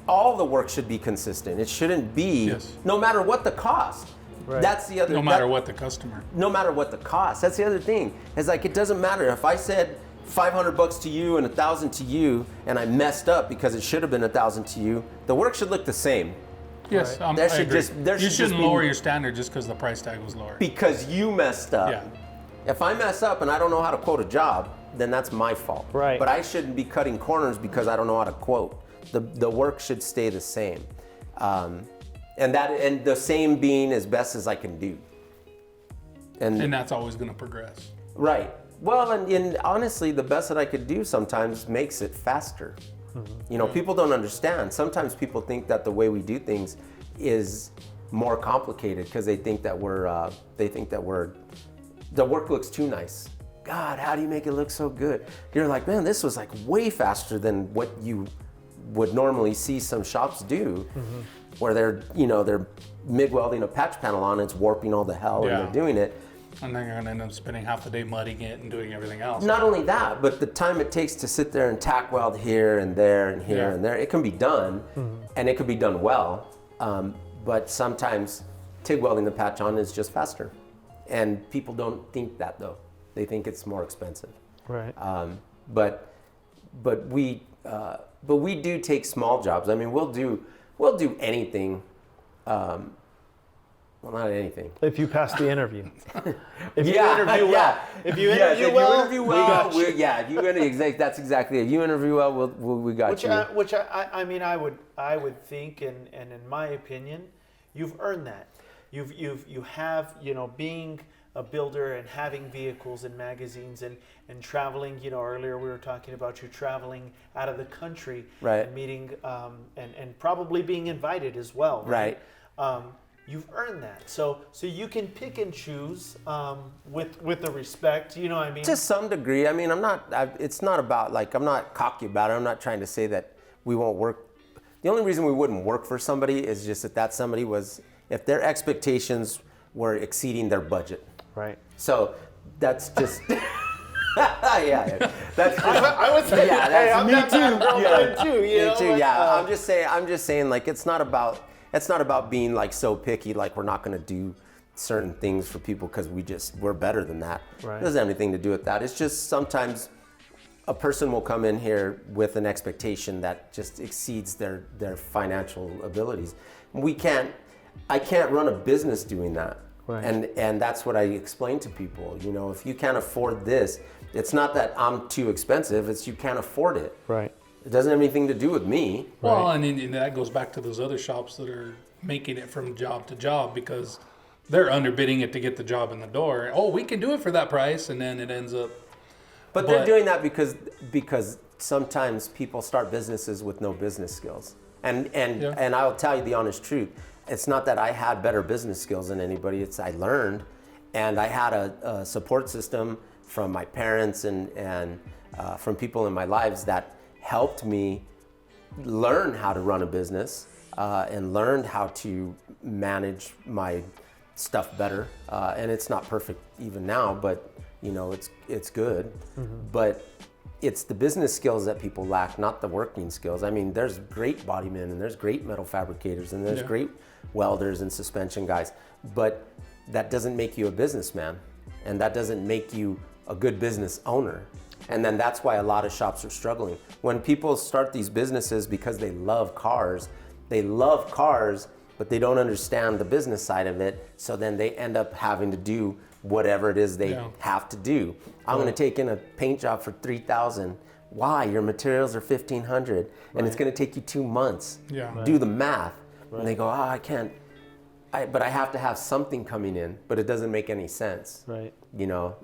all the work should be consistent. It shouldn't be, no matter what the cost. Right. That's the other. No matter what the customer. No matter what the cost. That's the other thing. It's like, it doesn't matter if I said $500 to you and $1,000 to you, and I messed up because it should have been $1,000 to you. The work should look the same. Yes, Right. There I should agree. just- there You should shouldn't just be- lower your standard just because the price tag was lower. Because you messed up. Yeah. If I mess up and I don't know how to quote a job, then that's my fault. Right. But I shouldn't be cutting corners because I don't know how to quote. The work should stay the same. And the same being as best as I can do. And that's always going to progress. Right. Well, and honestly, the best that I could do sometimes makes it faster. People don't understand. Sometimes people think that the way we do things is more complicated because they think that the work looks too nice. God, how do you make it look so good? You're like, man, this was like way faster than what you would normally see some shops do, where they're MIG welding a patch panel on, it's warping all the hell, and they're doing it. And then you're gonna end up spending half the day mudding it and doing everything else. Not only that, but the time it takes to sit there and tack weld here and there and here and there, it can be done, and it could be done well. But sometimes TIG welding the patch on is just faster, and people don't think that though. They think it's more expensive. Right. But we do take small jobs. I mean, we'll do anything. Well, not anything. If you pass the interview. If you If you interview well, that's exactly it. If you interview well, we got you. Which I mean, I would think, and in my opinion, you've earned that. You have, being a builder and having vehicles and magazines and traveling. Earlier we were talking about you traveling out of the country, right? And meeting and probably being invited as well, right? You've earned that, so you can pick and choose with the respect. You know what I mean? To some degree. I mean, it's not about I'm not cocky about it. I'm not trying to say that we won't work. The only reason we wouldn't work for somebody is just that somebody was, if their expectations were exceeding their budget. Right. So that's just. That's just. I would say, me too. Me too. Yeah. I'm just saying, it's not about being so picky, we're not going to do certain things for people because we're better than that. Right. It doesn't have anything to do with that. It's just sometimes a person will come in here with an expectation that just exceeds their financial abilities. I can't run a business doing that. Right. And that's what I explain to people. If you can't afford this, it's not that I'm too expensive, it's you can't afford it. Right. It doesn't have anything to do with me. Well, and that goes back to those other shops that are making it from job to job because they're underbidding it to get the job in the door. Oh, we can do it for that price, and then it ends up. But they're doing that because sometimes people start businesses with no business skills. And I'll tell you the honest truth. It's not that I had better business skills than anybody. It's I learned, and I had a support system from my parents and from people in my lives that helped me learn how to run a business and learned how to manage my stuff better. And it's not perfect even now, but it's good. But it's the business skills that people lack, not the working skills. I mean, there's great bodymen and there's great metal fabricators and there's great welders and suspension guys, but that doesn't make you a businessman, and that doesn't make you a good business owner. And then that's why a lot of shops are struggling. When people start these businesses because they love cars, but they don't understand the business side of it, so then they end up having to do whatever it is they have to do. I'm going to take in a paint job for $3,000. Why? Your materials are $1,500, and it's going to take you 2 months. Do the math. And they go, I can't. But I have to have something coming in, but it doesn't make any sense. Right.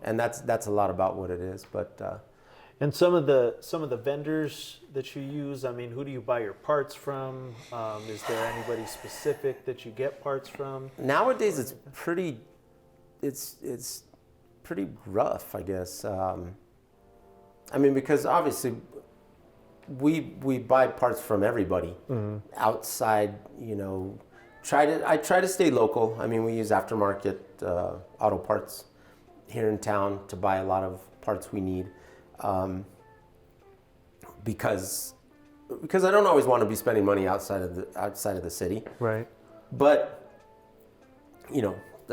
And that's a lot about what it is. But and some of the vendors that you use, I mean, who do you buy your parts from? Is there anybody specific that you get parts from? Nowadays, it's pretty rough, I guess. I mean, because obviously we buy parts from everybody outside. I try to stay local. I mean, we use aftermarket auto parts here in town to buy a lot of parts we need, because I don't always want to be spending money outside of the city. Right. But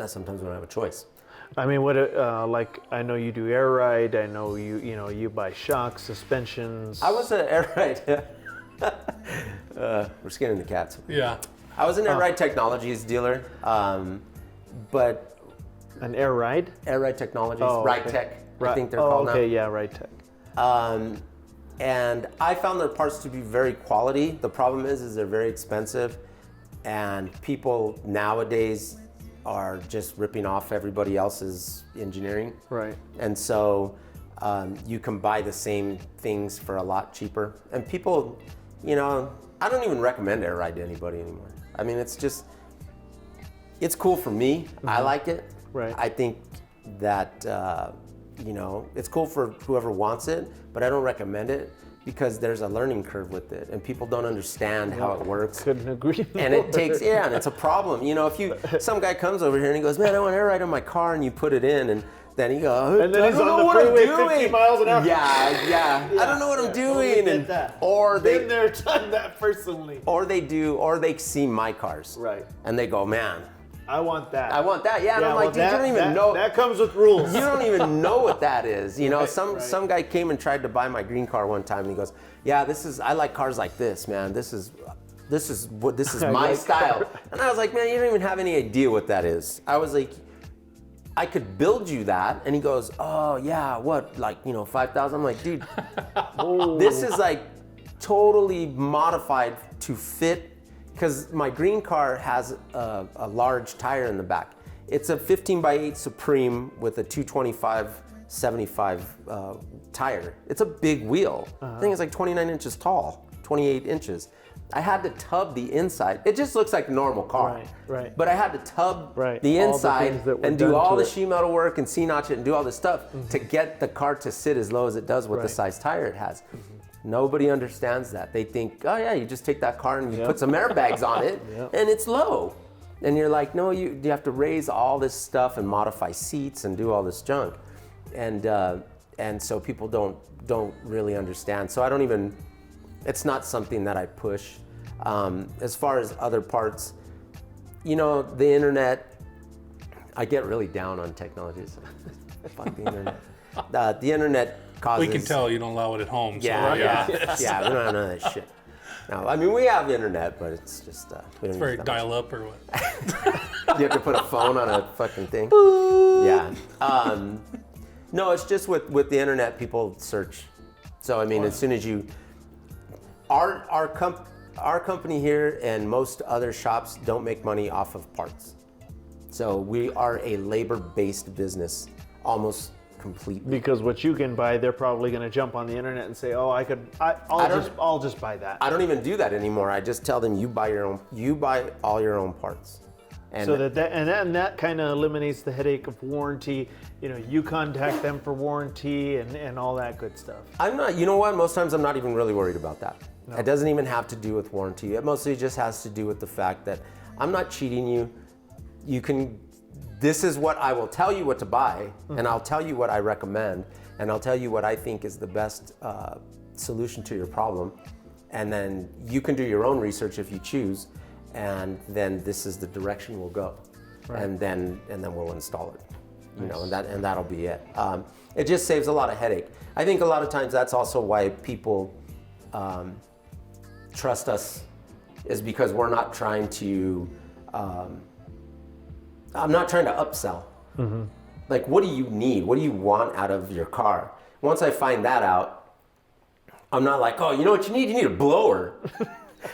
sometimes we don't have a choice. I mean, what I know you do air ride. I know you buy shocks, suspensions. I was an air ride. We're scaring the cats. Yeah. I was an Air Ride Technologies dealer, but an Air Ride? Air Ride Technologies, Ride Tech, I think they're called called now. Okay, yeah, Ride Tech. And I found their parts to be very quality. The problem is they're very expensive, and people nowadays are just ripping off everybody else's engineering. Right. And so you can buy the same things for a lot cheaper. And people, I don't even recommend Air Ride to anybody anymore. I mean, it's just, It's cool for me. I like it. Right. I think that, it's cool for whoever wants it, but I don't recommend it because there's a learning curve with it and people don't understand how it works. Couldn't agree more. And it takes, and it's a problem. If some guy comes over here and he goes, man, I want air ride on my car, and you put it in, and then he goes, And then I he's don't on know the what I'm freeway doing. 50 miles an hour. Yeah. I don't know what I'm doing. Totally And, get that. or Been they, there, done that personally. or they see my cars. Right. And they go, man, I want that. I want that. Yeah, and I'm like, dude, you don't even know. That comes with rules. You don't even know what that is. Right. Some guy came and tried to buy my green car one time, and he goes, yeah, I like cars like this, man. This is my style. And I was like, man, you don't even have any idea what that is. I was like, I could build you that. And he goes, oh yeah, what, like, 5,000? I'm like, dude, this is like totally modified to fit, because my green car has a large tire in the back. It's a 15x8 Supreme with a 225/75 tire. It's a big wheel. I think it's like 29 inches tall, 28 inches. I had to tub the inside. It just looks like a normal car. Right. But I had to tub Right. the All the inside things that were and done do all to the it. sheet metal work and C-notch it and do all this stuff to get the car to sit as low as it does with the Right. size tire it has. Nobody understands that. They think, oh yeah, you just take that car and you put some airbags on it and it's low. And you're like, no, you have to raise all this stuff and modify seats and do all this junk. And so people don't really understand. So it's not something that I push. As far as other parts, the internet, I get really down on technology. Fuck the internet. The internet causes... We can tell you don't allow it at home. Yeah, so, yeah, we don't have none of that shit. No, I mean, we have internet, but it's just... we don't It's very use that dial up or what? much. You have to put a phone on a fucking thing. Yeah. No, it's just with the internet, people search. So, I mean, as soon as you... Our company here and most other shops don't make money off of parts. So we are a labor-based business, almost completely. Because what you can buy, they're probably going to jump on the internet and say, "Oh, I'll just buy that." I don't even do that anymore. I just tell them you buy all your own parts. And So that kind of eliminates the headache of warranty. You contact them for warranty and all that good stuff. I'm not. You know what? Most times I'm not even really worried about that. No. It doesn't even have to do with warranty. It mostly just has to do with the fact that I'm not cheating you. This is what I will tell you what to buy, and I'll tell you what I recommend, and I'll tell you what I think is the best solution to your problem. And then you can do your own research if you choose, and then this is the direction we'll go. Right. And then we'll install it. Nice. And that'll be it. It just saves a lot of headache. I think a lot of times that's also why people trust us, is because we're not trying to, I'm not trying to upsell. Mm-hmm. Like, what do you need? What do you want out of your car? Once I find that out, I'm not like, oh, you know what you need? You need a blower.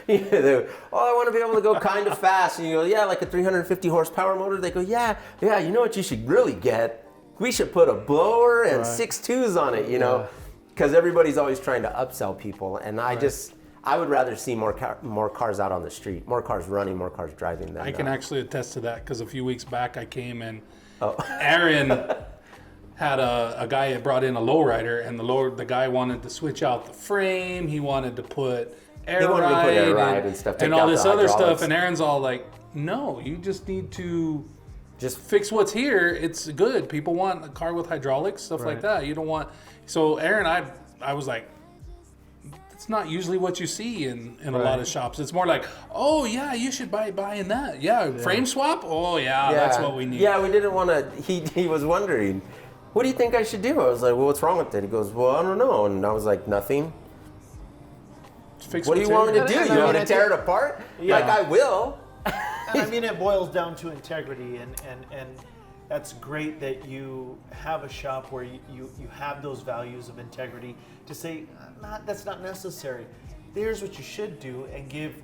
I want to be able to go kind of fast. And you go, yeah, like a 350 horsepower motor. They go, yeah, you know what you should really get? We should put a blower and 6.2s on it, because everybody's always trying to upsell people. And I would rather see more cars out on the street, more cars running, more cars driving than I can actually attest to that, because a few weeks back I came and Aaron had a guy that brought in a lowrider, and the guy wanted to switch out the frame. He wanted to put air ride and stuff, and all this other stuff. And Aaron's all like, no, you just need to just fix what's here. It's good. People want a car with hydraulics, stuff like that. You don't want... So Aaron, I was like, it's not usually what you see in a lot of shops. It's more like, oh yeah, you should buying that. Yeah, frame swap? Oh yeah, that's what we need. Yeah, we didn't want to... He was wondering, what do you think I should do? I was like, well, what's wrong with it? He goes, well, I don't know. And I was like, nothing. What do you want me to do? You want me to tear it apart? Yeah. Like, I will. And I mean, it boils down to integrity, and that's great that you have a shop where you have those values of integrity to say, that's not necessary. Here's what you should do, and give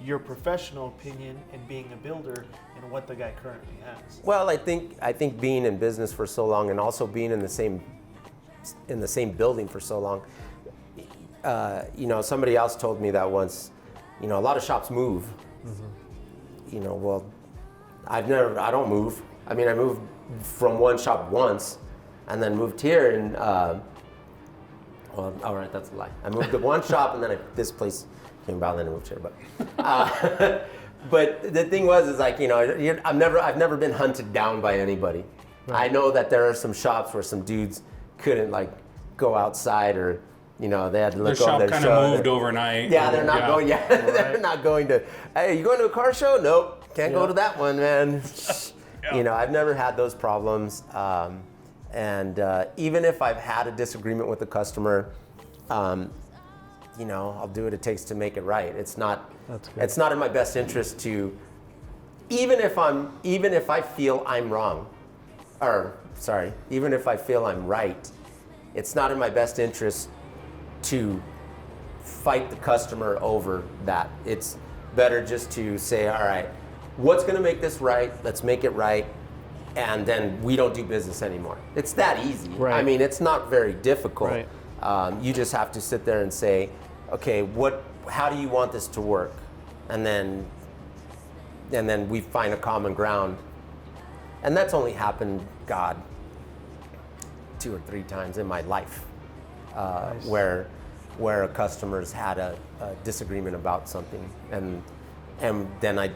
your professional opinion in being a builder and what the guy currently has. Well, I think being in business for so long, and also being in the same building for so long, somebody else told me that once, a lot of shops move. Mm-hmm. Well, I don't move. I mean, I moved from one shop once, and then moved here, and well, all right, that's a lie. I moved to one shop, and then this place came about, and then I moved here. But but the thing is like, you know, I've never been hunted down by anybody. Right. I know that there are some shops where some dudes couldn't like go outside, or you know, they had to look over their show. The shop kind of moved overnight. Yeah, they're not going. Yeah, right. They're not going to. Hey, you going to a car show? Nope, can't go to that one, man. You know, I've never had those problems. And even if I've had a disagreement with a customer, you know, I'll do what it takes to make it right. It's not in my best interest to, even if I feel I'm wrong, even if I feel I'm right, it's not in my best interest to fight the customer over that. It's better just to say, all right, what's going to make this right? Let's make it right. And then we don't do business anymore. It's that easy. Right. I mean, it's not very difficult. Right. You just have to sit there and say, okay, how do you want this to work? And then we find a common ground. And that's only happened, God, 2 or 3 times in my life, nice. where a customer's had a disagreement about something, and then I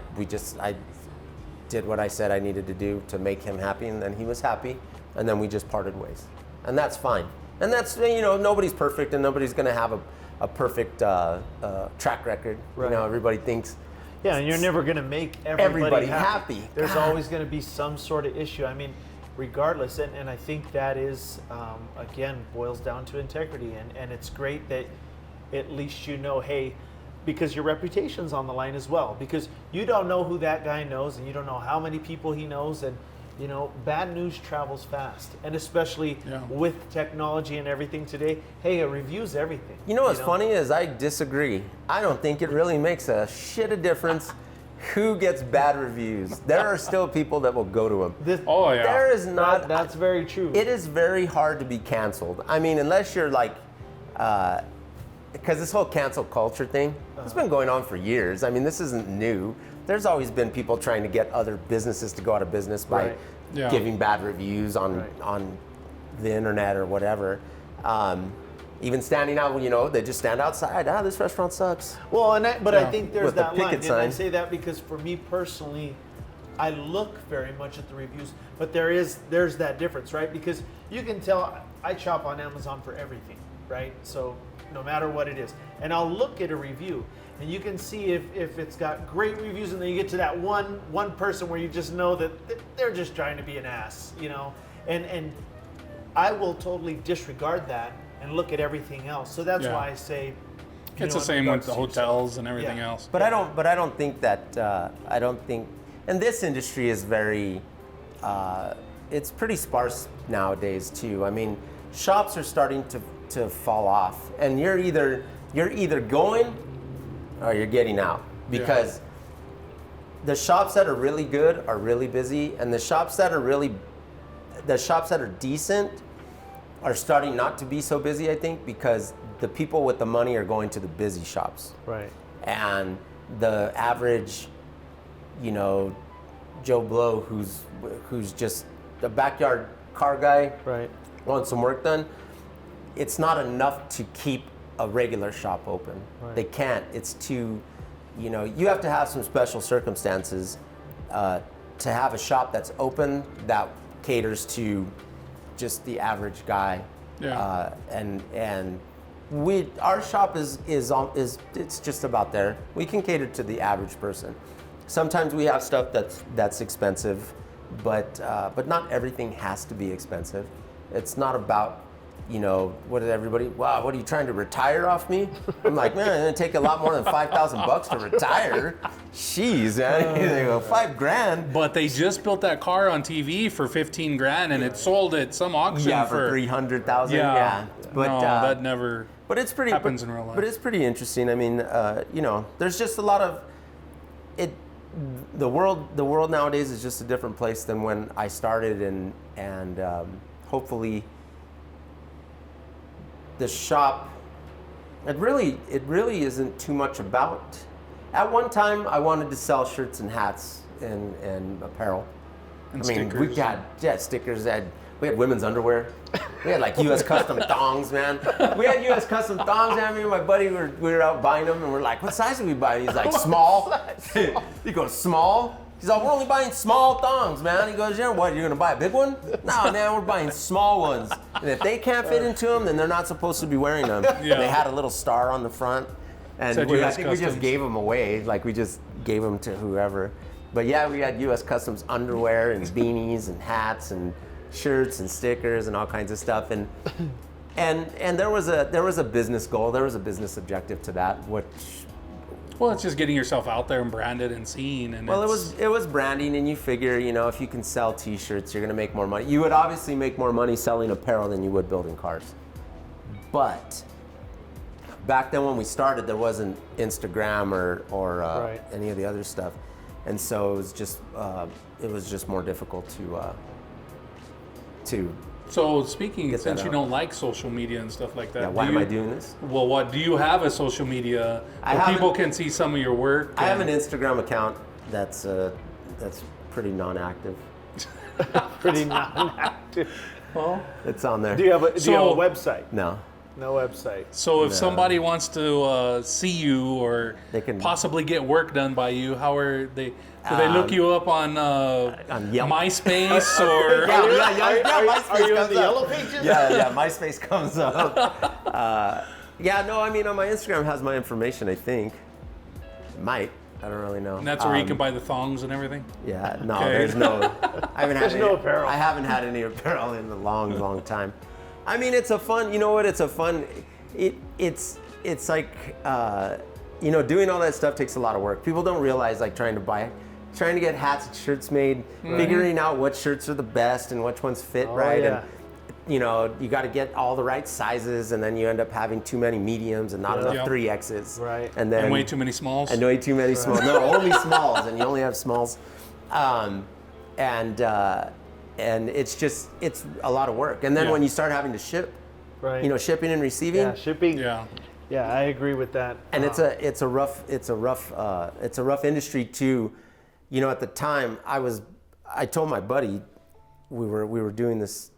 did what I said I needed to do to make him happy, and then he was happy, and then we just parted ways, and that's fine. And that's, you know, nobody's perfect, and nobody's going to have a perfect track record. Right. You know, everybody thinks. Yeah, and you're never going to make everybody happy. There's always going to be some sort of issue. I mean, regardless, and I think that is, again, boils down to integrity, and it's great that at least you know, hey, because your reputation's on the line as well, because you don't know who that guy knows, and you don't know how many people he knows, and you know, bad news travels fast, and especially with technology and everything today, hey, a review's everything. You know what's funny is I disagree. I don't think it really makes a shit of difference who gets bad reviews. There are still people that will go to them. There is not. That's very true. It is very hard to be canceled. I mean, unless you're like, because this whole cancel culture thing, it's been going on for years. I mean, this isn't new. There's always been people trying to get other businesses to go out of business by giving bad reviews on the internet or whatever. Even standing out, you know, they just stand outside. This restaurant sucks. Well, I think there's that line. And I say that because for me personally, I look very much at the reviews, but there's that difference, right? Because you can tell I shop on Amazon for everything, right? So no matter what it is, and I'll look at a review, and you can see if it's got great reviews, and then you get to that one person where you just know that they're just trying to be an ass, you know, and I will totally disregard that and look at everything else. So that's why I say it's the same with the hotels and everything else. But I don't think that and this industry is very it's pretty sparse nowadays too. I mean, shops are starting to fall off, and you're either going or you're getting out, because the shops that are really good are really busy, and the shops that are decent are starting not to be so busy, I think, because the people with the money are going to the busy shops. Right. And the average, you know, Joe Blow, who's just a backyard car guy, wants some work done, it's not enough to keep a regular shop open. Right. They can't. It's too, you know, you have to have some special circumstances to have a shop that's open that caters to just the average guy. And our shop is it's just about there. We can cater to the average person. Sometimes we have stuff that's expensive, but not everything has to be expensive. It's not about, you know, what are you trying to retire off me? I'm like, man, it's gonna take a lot more than $5,000 to retire. Jeez, man, they go $5,000. But they just built that car on TV for $15,000, and it sold at some auction for $300,000. But that never. But it's pretty happens in real life. But it's pretty interesting. I mean, you know, there's just a lot of it. The world nowadays is just a different place than when I started, and hopefully the shop, it really isn't too much about. At one time, I wanted to sell shirts and hats and apparel. And I mean, stickers. we had stickers. We had women's underwear. We had like U.S. custom thongs, man. We had U.S. custom thongs, man. Me and my buddy, we were out buying them, and we're like, what size do we buy? He's like, small. He goes, small? He's like, we're only buying small thongs, man. He goes, yeah, what, you're gonna buy a big one? No, man, we're buying small ones. And if they can't fit into them, then they're not supposed to be wearing them. Yeah. They had a little star on the front. And Said I US think we just Customs. gave them away. Like, we just gave them to whoever. But yeah, we had U.S. Customs underwear and beanies and hats and shirts and stickers and all kinds of stuff. And there was a business goal. There was a business objective to that, which, Well, it's just getting yourself out there and branded and seen. And well, it was branding, and you figure, if you can sell T-shirts, you're gonna make more money. You would obviously make more money selling apparel than you would building cars. But back then when we started, there wasn't Instagram or Right. any of the other stuff, and so it was just more difficult to. So speaking, Get that since you out. don't like social media and stuff like that, Yeah, why am I doing this? Well, what do you have a social media I where haven't- people can see some of your work? I have an and- Instagram account that's pretty non-active. Pretty non-active. Well, It's on there. Do you have a So- website? No. No website. so if somebody wants to see you or They can- possibly get work done by you, how are they? Do they look you up on Yelp. MySpace or? Yeah, Are MySpace you in comes the up. yellow pages? Yeah, MySpace comes up. I mean, on my Instagram has my information, I think. Might. I don't really know. And that's where you can buy the thongs and everything. Yeah, no, Okay. there's no. I haven't had There's any, no apparel. I haven't had any apparel in a long, long time. I mean, it's a fun. You know what? It's a fun. It's like doing all that stuff takes a lot of work. People don't realize, like, trying to get hats and shirts made, figuring out what shirts are the best and which ones fit right, yeah. and you got to get all the right sizes, and then you end up having too many mediums and not enough Yep. 3Xs. Right. And then And way too many smalls. and way too many smalls. No, only smalls, and you only have smalls. And it's a lot of work. And then Yeah. when you start having to ship, Right. shipping and receiving, Yeah, shipping. Yeah. Yeah, I agree with that. and it's a rough industry too. At the time I told my buddy we were doing this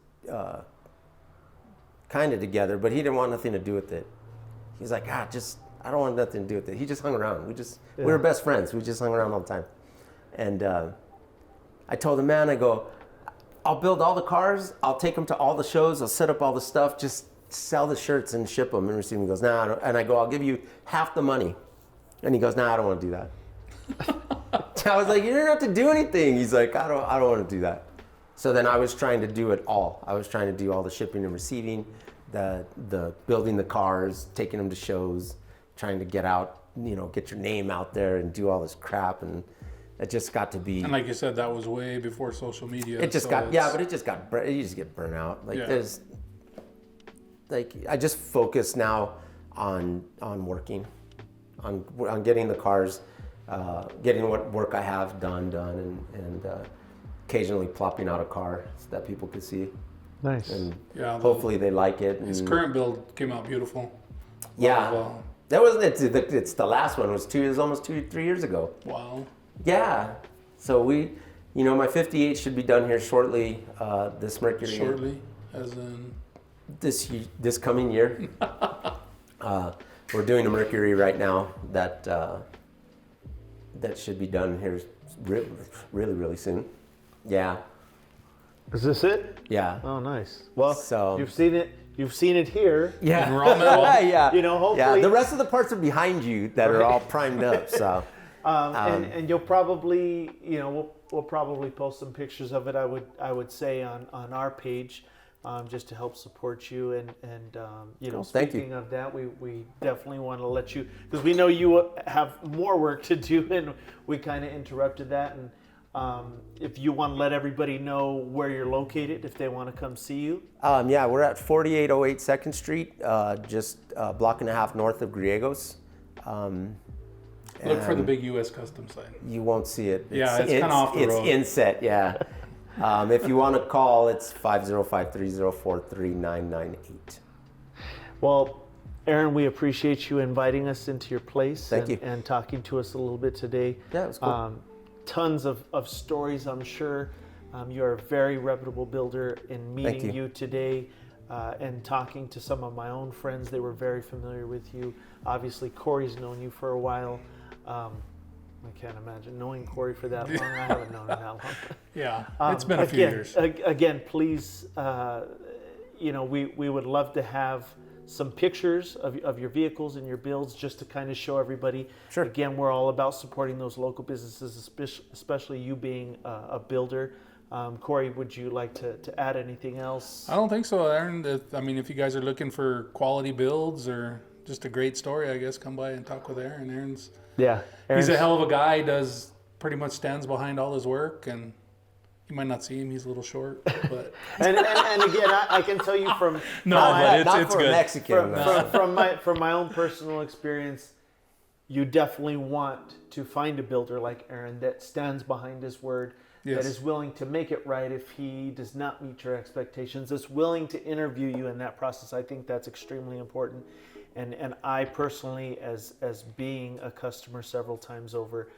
kind of together, but he didn't want nothing to do with it. He was like, I don't want nothing to do with it. He just hung around. We were best friends. We just hung around all the time. And I told him, man, I go, I'll build all the cars. I'll take them to all the shows. I'll set up all the stuff. Just sell the shirts and ship them and receive them. He goes, nah. I don't. And I go, I'll give you half the money. And he goes, nah, I don't want to do that. I was like, you don't have to do anything. He's like, I don't want to do that. So then I was trying to do it all. I was trying to do all the shipping and receiving, the building the cars, taking them to shows, trying to get out, get your name out there and do all this crap. And it just got to be. And like you said, that was way before social media. It just so got, it's- but it just got, you just get burnt out. Like Yeah. I just focus now on working, on getting the cars, getting what work I have done, and occasionally plopping out a car so that people could see. Nice. And Yeah, hopefully they like it. His and- current build came out beautiful. yeah. Wow. That wasn't it. It's the last one. It was 3 years ago. Wow. Yeah. So my 58 should be done here shortly. This Mercury. Shortly, as in. This coming year. We're doing a Mercury right now that should be done here really, really soon. Yeah. Is this it? Yeah. Oh, nice. Well, So- you've seen it. You've seen it here. Yeah. And raw metal. Yeah. Hopefully. Yeah. The rest of the parts are behind you that are all primed up. So. And you'll probably, we'll probably post some pictures of it. I would say on our page, just to help support you. And Cool. Thank you. speaking of that, we definitely want to let you, because we know you have more work to do, and we kind of interrupted that. And if you want to let everybody know where you're located, if they want to come see you. Yeah, we're at 4808 2nd Street, just a block and a half north of Griegos. Look for the big U.S. Customs sign. You won't see it. Yeah, it's kinda off the road. It's inset, yeah. If you want to call, it's 505-304-3998. Well, Aaron, we appreciate you inviting us into your place. Thank you. And talking to us a little bit today. Yeah, it was cool. tons of stories, I'm sure. You're a very reputable builder. In meeting you today and talking to some of my own friends, they were very familiar with you. Obviously, Corey's known you for a while. I can't imagine knowing Corey for that long. I haven't known him that long. Yeah, it's been a few years. Again, please, we would love to have some pictures of your vehicles and your builds just to kind of show everybody. Sure. Again, we're all about supporting those local businesses, especially you being a builder. Corey, would you like to add anything else? I don't think so, Aaron. I mean, if you guys are looking for quality builds or just a great story, I guess come by and talk with Aaron. Aaron's he's a hell of a guy. Does pretty much stands behind all his work, and you might not see him. He's a little short, but and again, I can tell you from it's good. Mexican. From my own personal experience, you definitely want to find a builder like Aaron that stands behind his word. Yes. That is willing to make it right if he does not meet your expectations, that's willing to interview you in that process. I think that's extremely important. And I personally, as being a customer several times over,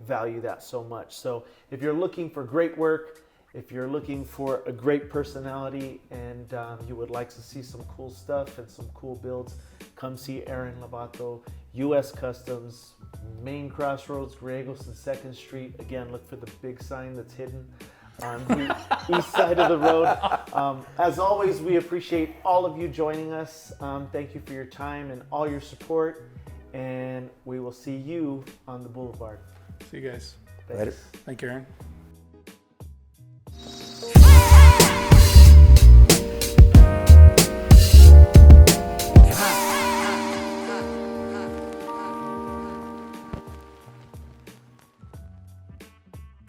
value that so much. So if you're looking for great work, if you're looking for a great personality, and you would like to see some cool stuff and some cool builds, come see Aaron Lobato, U.S. Customs, Main Crossroads, Griegos and 2nd Street. Again, look for the big sign that's hidden on the east side of the road. As always, we appreciate all of you joining us. Thank you for your time and all your support, and we will see you on the boulevard. See you guys. Thanks. Later. Thank you, Aaron.